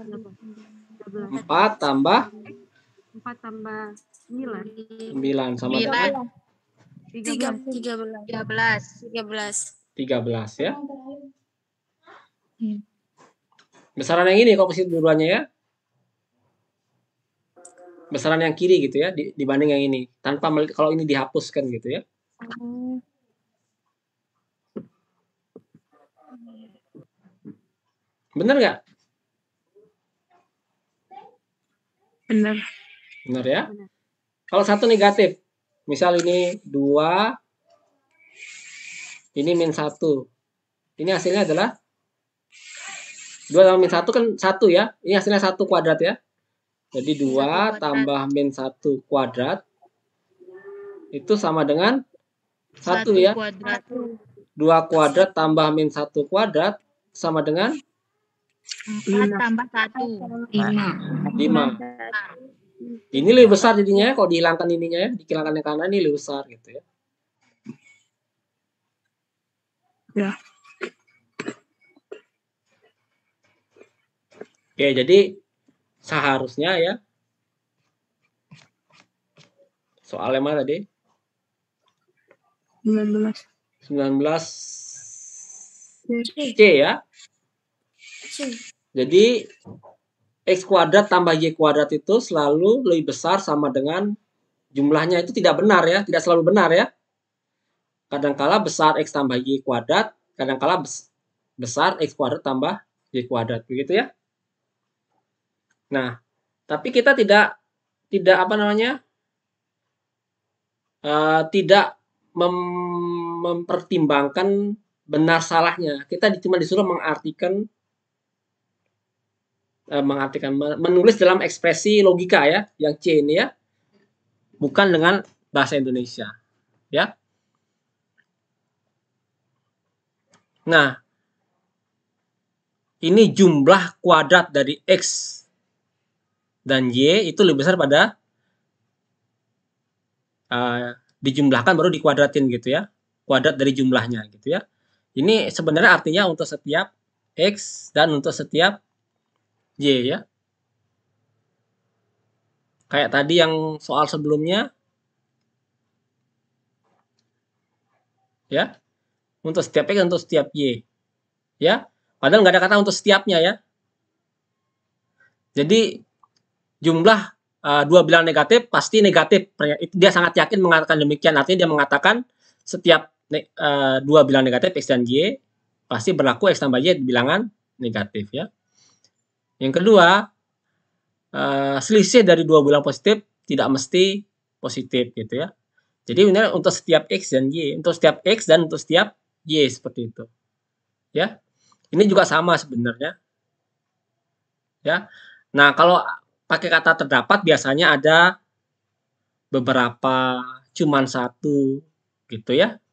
4 tambah? 4 tambah 9. 9 sama dengan? 13 ya. Besaran yang ini kok positif dua-duanya ya. besaran yang kiri gitu ya dibanding yang ini tanpa kalau ini dihapuskan gitu ya. Benar nggak? Benar. Benar ya. Kalau satu negatif, misal ini 2, ini min 1. Ini hasilnya adalah 2 tambah min 1 kan 1 ya. Ini hasilnya 1 kuadrat ya. Jadi 2 tambah min 1 kuadrat itu sama dengan 1 ya. 2 kuadrat tambah min 1 kuadrat sama dengan 4 tambah 1. 5. Ini lebih besar jadinya ya, kalau dihilangkan ininya ya, dihilangkan yang kanan ini lebih besar gitu ya. Ya. Oke, jadi seharusnya ya soal yang mana tadi? 19. 19 C ya. Jadi X kuadrat tambah Y kuadrat itu selalu lebih besar sama dengan jumlahnya. Itu tidak benar ya, tidak selalu benar ya. Kadangkala besar X tambah Y kuadrat, kadangkala besar X kuadrat tambah Y kuadrat, begitu ya. Nah, tapi kita tidak apa namanya? Tidak mempertimbangkan benar salahnya. Kita cuma disuruh menulis dalam ekspresi logika ya, yang C ini ya, bukan dengan bahasa Indonesia ya. Nah, ini jumlah kuadrat dari X dan Y itu lebih besar pada dijumlahkan baru dikuadratin gitu ya, kuadrat dari jumlahnya gitu ya. Ini sebenarnya artinya untuk setiap X dan untuk setiap Y ya. Kayak tadi yang soal sebelumnya. Ya. Untuk setiap X dan untuk setiap Y. Ya. Padahal nggak ada kata untuk setiapnya ya. Jadi jumlah dua bilangan negatif pasti negatif. Dia sangat yakin mengatakan demikian. Artinya dia mengatakan setiap dua bilangan negatif X dan Y pasti berlaku X tambah Y bilangan negatif ya. Yang kedua, selisih dari dua bilangan positif tidak mesti positif gitu ya. Jadi benar untuk setiap X dan Y, untuk setiap X dan untuk setiap Y seperti itu. Ya. Ini juga sama sebenarnya. Ya. Nah, kalau pakai kata terdapat biasanya ada beberapa, cuman satu gitu ya.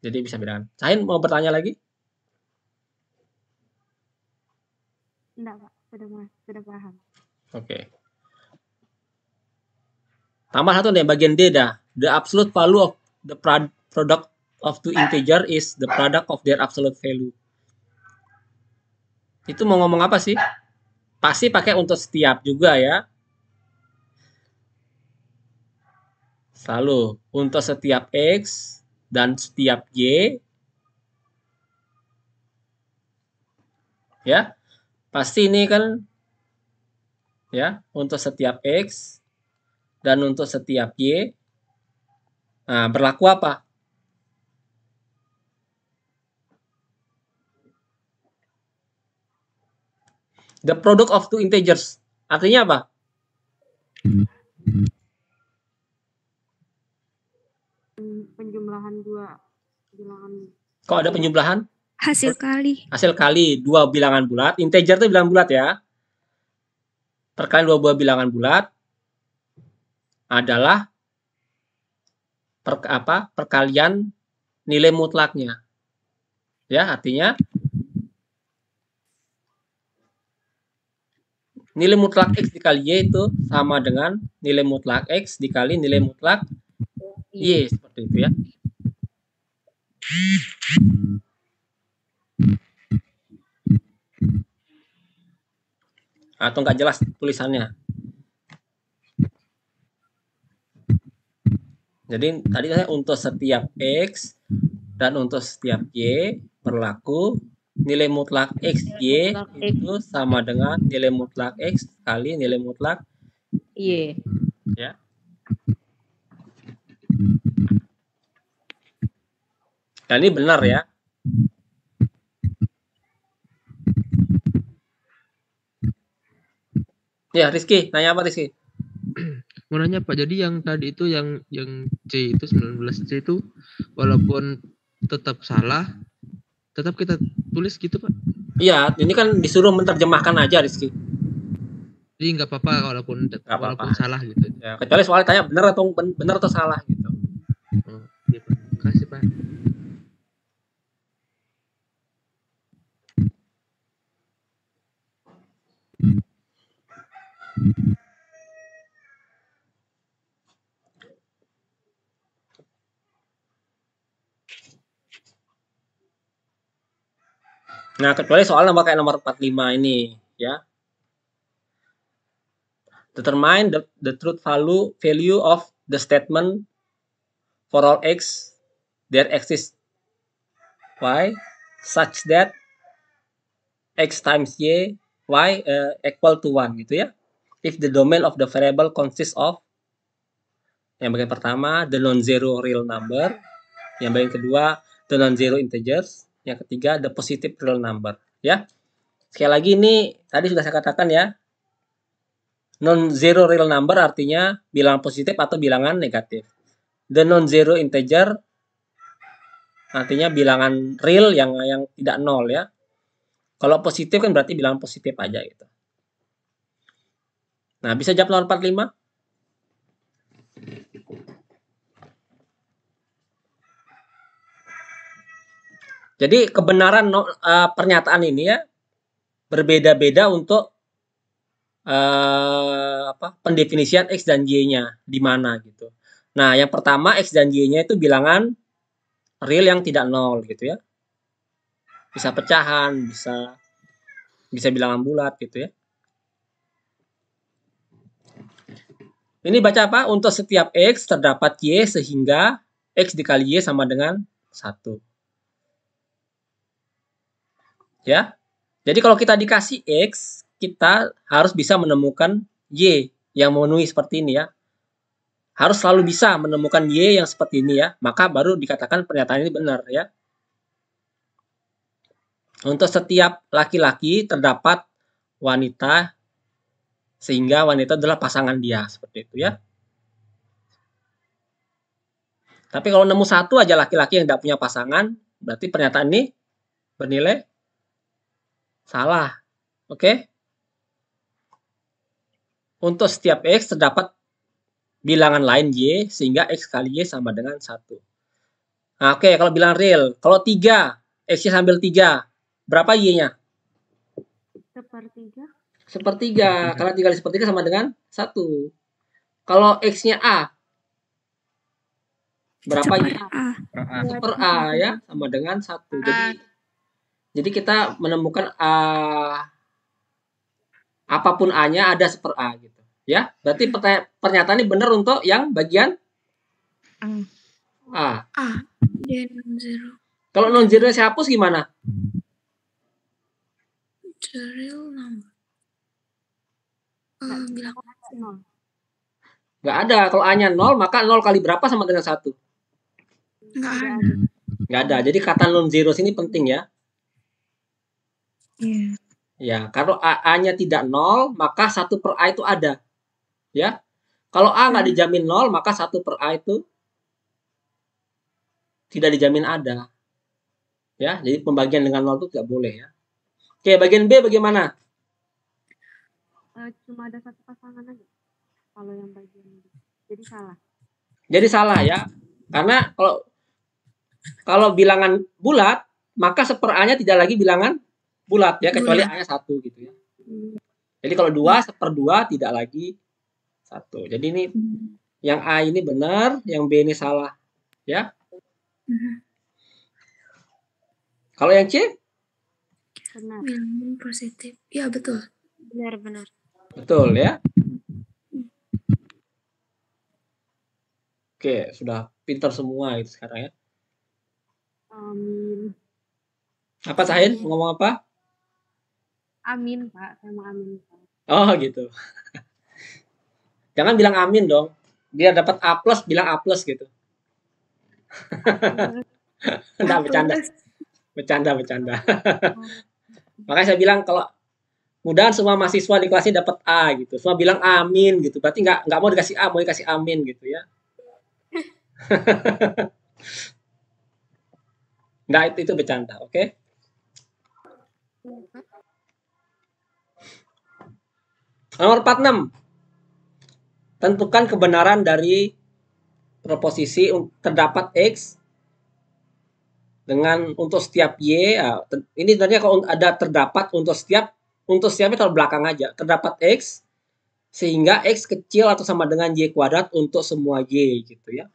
Jadi bisa bedakan. Sahin mau bertanya lagi? Enggak, Pak. Sudah paham. Oke. Tambah satu nih, bagian D dah. The absolute value of the product of two integer is the product of their absolute value. Itu mau ngomong apa sih? Pasti pakai untuk setiap juga ya. Selalu untuk setiap X dan setiap Y. Ya. Pasti ini kan ya, untuk setiap X dan untuk setiap Y. Nah, berlaku apa? The product of two integers. Artinya apa? Penjumlahan dua bilangan. Kok ada penjumlahan? Hasil kali. Hasil kali dua bilangan bulat. Integer itu bilangan bulat ya. Perkalian dua buah bilangan bulat adalah perkalian nilai mutlaknya. Ya, artinya nilai mutlak X dikali Y itu sama dengan nilai mutlak X dikali nilai mutlak Y, seperti itu ya. Atau nggak jelas tulisannya. Jadi tadi saya untuk setiap X dan untuk setiap Y berlaku nilai mutlak X Y itu sama dengan nilai mutlak X kali nilai mutlak Y. Ya. Dan ini benar ya. Ya, Rizky, nanya apa Rizky? Mau nanya Pak, jadi yang tadi itu yang C itu 19C itu walaupun tetap salah, tetap kita tulis gitu Pak? Iya, ini kan disuruh menerjemahkan aja Rizky. Jadi nggak apa-apa walaupun salah gitu. Ya, kecuali soalnya tanya benar atau salah gitu. Oh, iya Pak. Makasih Pak. Nah, kecuali soal kayak nomor 45 ini, ya. Determine the truth value of the statement for all x that exists y such that x times y equal to 1 gitu ya. If the domain of the variable consists of, yang bagian pertama the non-zero real number, yang bagian kedua the non-zero integers, yang ketiga the positive real number, ya. Sekali lagi ini tadi sudah saya katakan ya. Non-zero real number artinya bilangan positif atau bilangan negatif. The non-zero integer artinya bilangan real yang tidak nol ya. Kalau positif kan berarti bilangan positif aja gitu. Nah, bisa jawab nomor 45? Jadi kebenaran pernyataan ini ya berbeda-beda untuk pendefinisian X dan Y-nya di mana gitu. Nah, yang pertama X dan Y-nya itu bilangan real yang tidak nol gitu ya. Bisa pecahan, bisa bilangan bulat gitu ya. Ini baca apa? Untuk setiap X terdapat Y sehingga X dikali Y sama dengan 1. Ya. Jadi kalau kita dikasih X, kita harus bisa menemukan Y yang memenuhi seperti ini ya. Harus selalu bisa menemukan Y yang seperti ini ya. Maka baru dikatakan pernyataan ini benar ya. Untuk setiap laki-laki terdapat wanita sehingga wanita adalah pasangan dia. Seperti itu ya. Tapi kalau nemu satu aja laki-laki yang tidak punya pasangan, berarti pernyataan ini bernilai salah. Oke? Untuk setiap X terdapat bilangan lain Y sehingga X kali Y sama dengan 1. Nah, oke, kalau bilangan real. Kalau 3, X-nya sambil 3, berapa Y-nya? Sepertiga. Karena 3 kali sepertiga sama dengan 1. Kalau X-nya A, berapa Y? Seper A ya, sama dengan 1. Jadi kita menemukan apapun A-nya ada seper A gitu. Ya, berarti pernyataan ini benar untuk yang bagian A. Dia non-zero. Kalau non-zero saya hapus gimana? Real number. Bilangan nol. Nggak ada. Kalau A-nya 0, maka 0 kali berapa sama dengan 1? Nggak ada. Nggak ada. Jadi kata non-zero sini penting ya. Iya. Ya, kalau A-nya tidak 0, maka 1 per A itu ada. Ya. Kalau A nggak dijamin 0, maka 1 per A itu tidak dijamin ada. Ya, jadi pembagian dengan 0 itu tidak boleh ya. Oke, bagian B bagaimana? Cuma ada satu pasangan aja. Kalau yang bagian B. Jadi salah. Jadi salah ya. Karena kalau bilangan bulat, maka seper A-nya tidak lagi bilangan bulat ya, kecuali A-nya 1 gitu ya. Jadi kalau 2, seper 2 tidak lagi 1. Jadi ini yang A ini benar, yang B ini salah. Ya. Kalau yang C? Benar. Bilangan positif. Ya, betul. Benar. Betul ya. Oke, sudah pintar semua itu sekarang ya. Amin. Apa Sahin? Mau ngomong apa? Amin, Pak. Saya mau amin, Pak. Oh, gitu. Jangan bilang amin dong. Biar dapat A plus, bilang A plus gitu. Enggak, bercanda. Makanya saya bilang kalau mudahan semua mahasiswa di kelasnya dapat A gitu. Semua bilang amin gitu. Berarti nggak mau dikasih A, mau dikasih amin gitu ya. Nggak, itu bercanda, oke? Nomor 46. Tentukan kebenaran dari proposisi terdapat X dengan untuk setiap Y. Ini sebenarnya kalau ada terdapat untuk setiapnya taruh belakang aja. Terdapat X sehingga X kecil atau sama dengan Y kuadrat untuk semua Y gitu ya.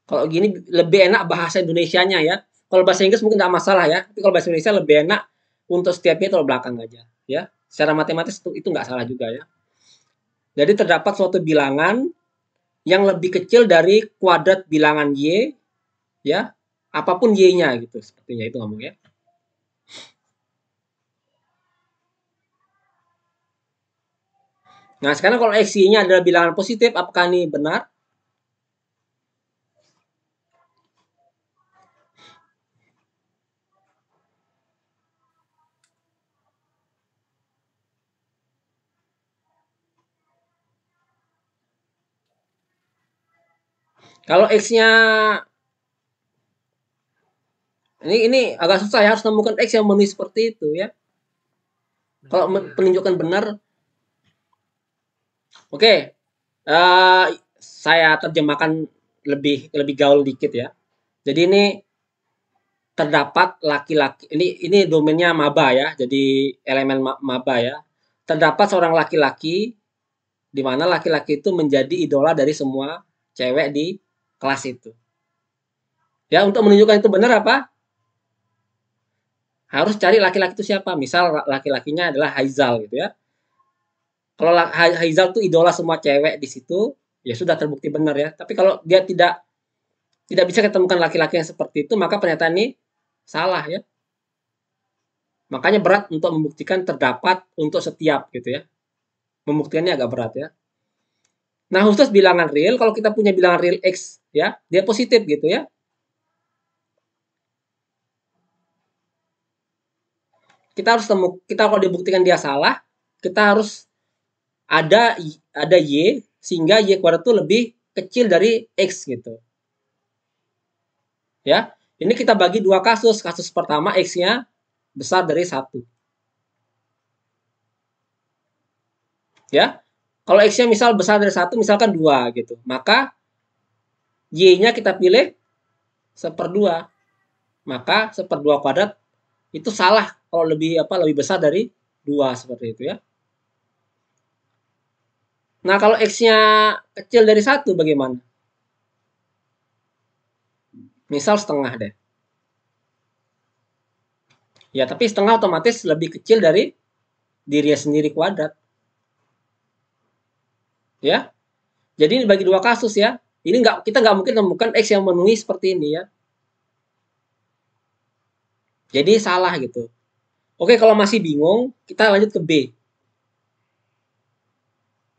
Kalau gini lebih enak bahasa Indonesianya ya. Kalau bahasa Inggris mungkin tidak masalah ya. Tapi kalau bahasa Indonesia lebih enak untuk setiapnya taruh belakang aja ya. Secara matematis itu nggak salah juga ya. Jadi terdapat suatu bilangan yang lebih kecil dari kuadrat bilangan Y ya, apapun Y-nya gitu, sepertinya itu ngomong ya. Nah, sekarang kalau X-Y-nya adalah bilangan positif, apakah ini benar? Kalau X-nya ini agak susah ya, harus menemukan X yang memenuhi seperti itu ya. Kalau penunjukan benar, oke, saya terjemahkan lebih gaul dikit ya. Jadi ini terdapat laki-laki, ini domainnya maba ya, jadi elemen maba ya. Terdapat seorang laki-laki di mana laki-laki itu menjadi idola dari semua cewek di kelas itu. Ya, untuk menunjukkan itu benar apa? Harus cari laki-laki itu siapa. Misal laki-lakinya adalah Haizal gitu ya. Kalau Haizal itu idola semua cewek di situ, ya sudah terbukti benar ya. Tapi kalau dia tidak bisa ketemukan laki-laki yang seperti itu, maka pernyataan ini salah ya. Makanya berat untuk membuktikan terdapat untuk setiap gitu ya. Membuktikannya agak berat ya. Nah, khusus bilangan real, kalau kita punya bilangan real X ya, dia positif gitu ya. Kita kalau dibuktikan dia salah, kita harus ada Y sehingga Y kuadrat itu lebih kecil dari X gitu. Ya, ini kita bagi dua kasus. Kasus pertama X-nya besar dari 1. Ya, kalau X-nya misal besar dari 1, misalkan 2 gitu, maka Y-nya kita pilih 1/2. Maka 1/2 kuadrat itu salah kalau lebih besar dari 2 seperti itu ya. Nah, kalau X-nya kecil dari 1 bagaimana? Misal setengah deh. Ya, tapi setengah otomatis lebih kecil dari dirinya sendiri kuadrat. Ya. Jadi ini bagi dua kasus ya. Ini kita nggak mungkin temukan X yang memenuhi seperti ini ya. Jadi salah gitu. Oke, kalau masih bingung, kita lanjut ke B.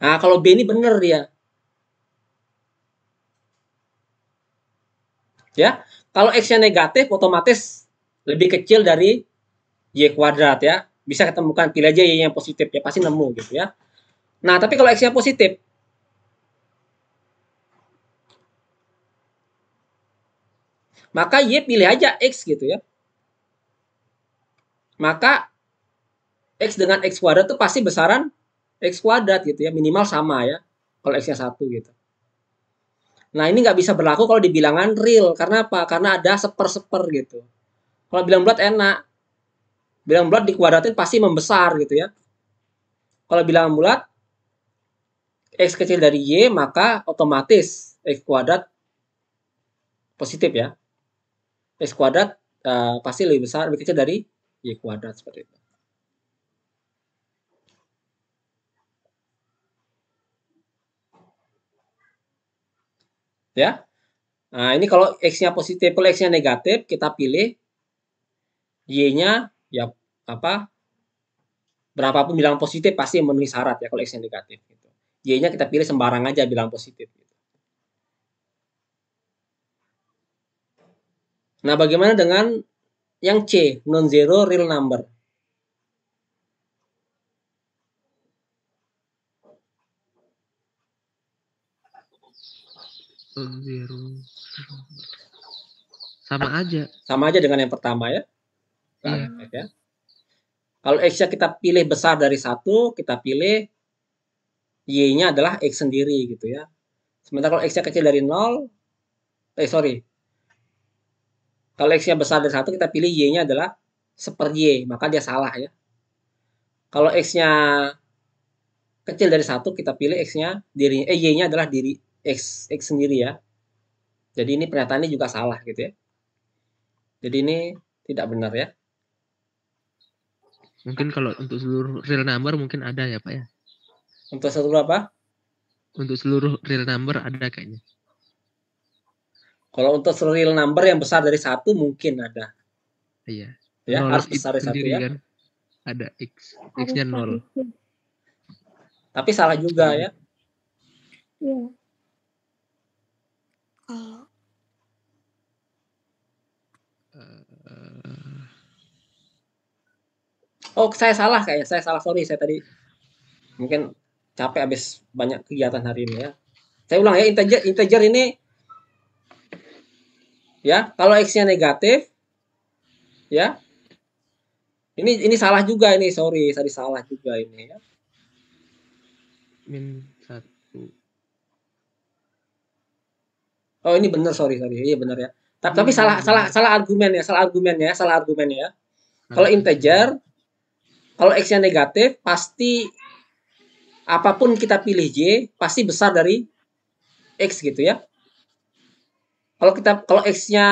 Nah, kalau B ini benar ya. Ya, kalau X-nya negatif, otomatis lebih kecil dari Y kuadrat ya. Bisa ketemukan, pilih aja Y yang positif ya, pasti nemu gitu ya. Nah, tapi kalau X-nya positif, maka Y pilih aja X gitu ya. Maka X dengan X kuadrat itu pasti besaran X kuadrat gitu ya, minimal sama ya, kalau X-nya 1 gitu. Nah, ini nggak bisa berlaku kalau di bilangan real. Karena apa? Karena ada seper gitu. Kalau bilang bulat enak. Bilang bulat dikuadratin pasti membesar gitu ya. Kalau bilangan bulat, X kecil dari Y, maka otomatis X kuadrat positif ya. X kuadrat pasti lebih besar, lebih kecil dari Y kuadrat seperti itu. Ya. Nah, ini kalau X-nya positif, kalau X-nya negatif, kita pilih Y-nya ya berapapun bilangan positif pasti memenuhi syarat ya kalau X-nya negatif gitu. Y-nya kita pilih sembarang aja bilang positif. Nah, bagaimana dengan yang C, non-zero real number? Non-zero. Sama aja. Sama aja dengan yang pertama ya. Iya. Ya. Kalau X-nya kita pilih besar dari 1, kita pilih Y-nya adalah X sendiri gitu ya. Sementara kalau X-nya kecil dari 0, kalau X-nya besar dari 1, kita pilih Y-nya adalah seper Y, maka dia salah ya. Kalau X-nya kecil dari 1, kita pilih X-nya Y-nya adalah diri X sendiri ya. Jadi ini pernyataannya juga salah gitu ya. Jadi ini tidak benar ya. Mungkin kalau untuk seluruh real number mungkin ada ya Pak ya. Untuk seluruh apa? Untuk seluruh real number ada kayaknya. Kalau untuk seluruh real number yang besar dari 1 mungkin ada. Iya. Ya, Nol harus besar dari 1 sendiri ya. kan. Ada X-nya 0. Tapi salah juga ya. Iya. Oh, saya salah kayaknya. Saya salah, sorry. Saya tadi mungkin capek habis banyak kegiatan hari ini ya. Saya ulang ya, integer ini ya, kalau X-nya negatif ya. Ini salah juga ini, sorry. Tadi salah juga ini ya. Min 1. Oh, ini benar, sorry. Iya benar ya. Tapi salah argumennya ya. Kalau integer, kalau X-nya negatif, pasti apapun kita pilih Y, pasti besar dari X gitu ya. Kalau X-nya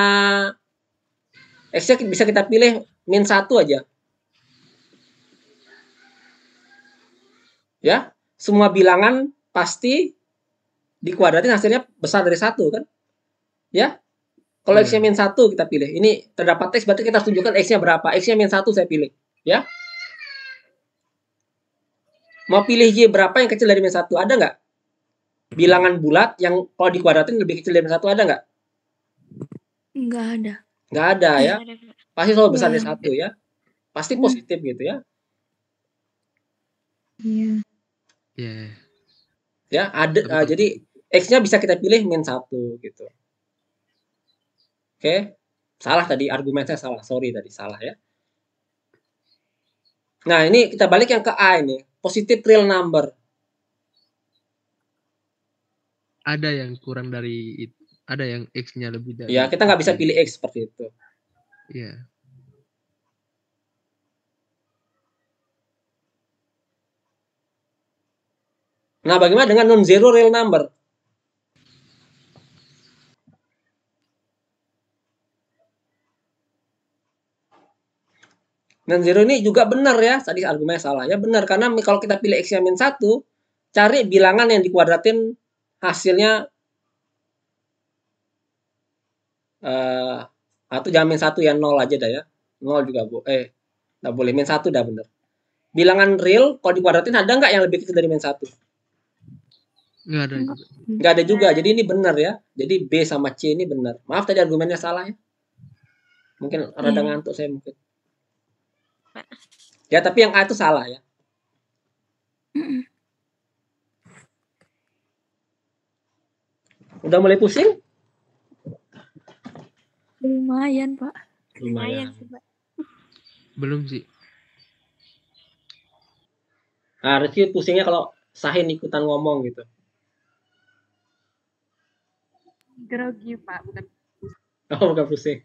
bisa kita pilih min 1 aja. Ya, semua bilangan pasti dikuadratin hasilnya besar dari 1 kan? Ya. Kalau X-nya min 1 kita pilih. Ini terdapat X, berarti kita tunjukkan X-nya berapa. X-nya min 1 saya pilih. Ya. Mau pilih Y berapa yang kecil dari min 1? Ada nggak? Bilangan bulat yang kalau dikuadratin lebih kecil dari min 1 ada nggak? Nggak ada. Nggak ada ya. Pasti selalu besar dari 1 ya. Pasti positif gitu ya. Iya. Iya. Ya, ada jadi X-nya bisa kita pilih min 1 gitu. Oke. Salah tadi, argumen saya salah. Sorry tadi, salah ya. Nah, ini kita balik yang ke A ini. Positive real number. Ada yang kurang dari itu. Ada yang X-nya lebih dari. Ya, kita nggak bisa pilih X seperti itu. Iya. Nah, bagaimana dengan non-zero real number? Non-zero ini juga benar ya. Tadi argumennya salah ya. Benar, karena kalau kita pilih X-nya min 1, cari bilangan yang dikuadratin hasilnya atau jangan min 1 ya, 0 aja dah ya. 0 juga nggak boleh, min 1 dah benar. Bilangan real kalau dikuadratin ada nggak yang lebih kecil dari min 1? Nggak ada juga. Nggak ada juga. Jadi ini benar ya. Jadi B sama C ini benar. Maaf tadi argumennya salah ya. Mungkin rada ngantuk saya mungkin. Ya, tapi yang A itu salah ya. Udah mulai pusing? Lumayan, Pak. Lumayan. sih, Pak. Belum sih. Nah, Rizky pusingnya kalau Sahin ikutan ngomong gitu. Grogi, Pak, bukan. Oh, bukan pusing.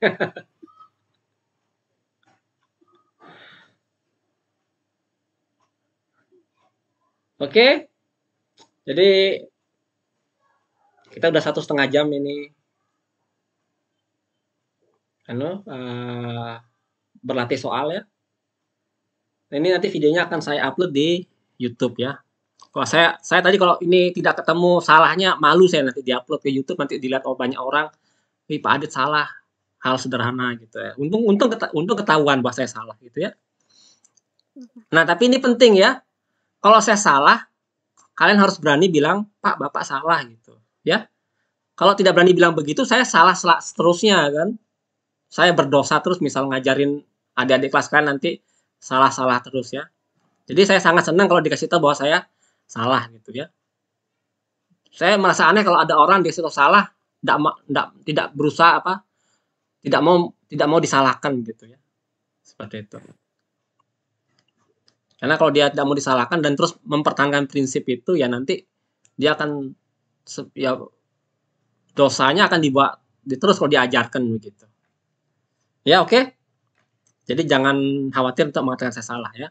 Oke. Jadi kita udah 1,5 jam ini. Berlatih soal ya. Ini nanti videonya akan saya upload di YouTube ya. Kalau saya tadi kalau ini tidak ketemu salahnya, malu saya nanti diupload ke YouTube, nanti dilihat banyak orang, Pak Adit salah hal sederhana gitu ya. Untung ketahuan bahwa saya salah gitu ya. Nah, tapi ini penting ya. Kalau saya salah, kalian harus berani bilang, Pak, Bapak salah gitu, ya. Kalau tidak berani bilang begitu, saya salah seterusnya kan. Saya berdosa terus misal ngajarin adik-adik kelas kalian nanti salah-salah terus ya. Jadi saya sangat senang kalau dikasih tahu bahwa saya salah gitu ya. Saya merasa aneh kalau ada orang dikasih tahu salah, tidak berusaha tidak mau disalahkan gitu ya. Seperti itu. Karena kalau dia tidak mau disalahkan dan terus mempertahankan prinsip itu, ya nanti dia akan ya dosanya akan dibawa terus kalau diajarkan begitu. Ya oke. Jadi jangan khawatir untuk mengatakan saya salah ya.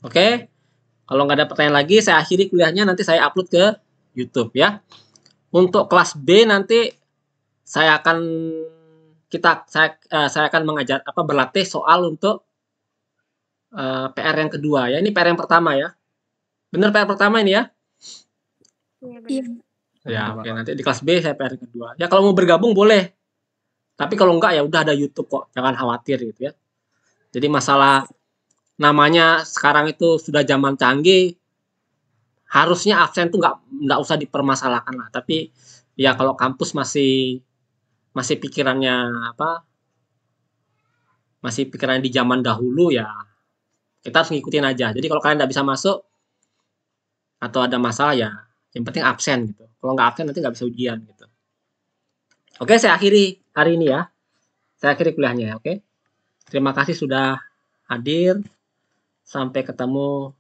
Oke. Kalau nggak ada pertanyaan lagi, saya akhiri kuliahnya, nanti saya upload ke YouTube ya. Untuk kelas B nanti saya akan berlatih soal untuk PR yang kedua ya. Ini PR yang pertama ya. Benar PR pertama ini ya? Iya. Ya, oke. Nanti di kelas B saya PR yang kedua. Ya kalau mau bergabung boleh. Tapi kalau enggak ya udah ada YouTube kok. Jangan khawatir gitu ya. Jadi masalah namanya sekarang itu sudah zaman canggih. Harusnya absen tuh nggak usah dipermasalahkan lah. Tapi ya kalau kampus masih pikirannya masih pikiran di zaman dahulu ya kita harus ngikutin aja. Jadi kalau kalian nggak bisa masuk atau ada masalah ya yang penting absen gitu. Kalau nggak absen nanti nggak bisa ujian gitu. Oke, saya akhiri hari ini ya. Saya akhiri kuliahnya ya, oke. Terima kasih sudah hadir. Sampai ketemu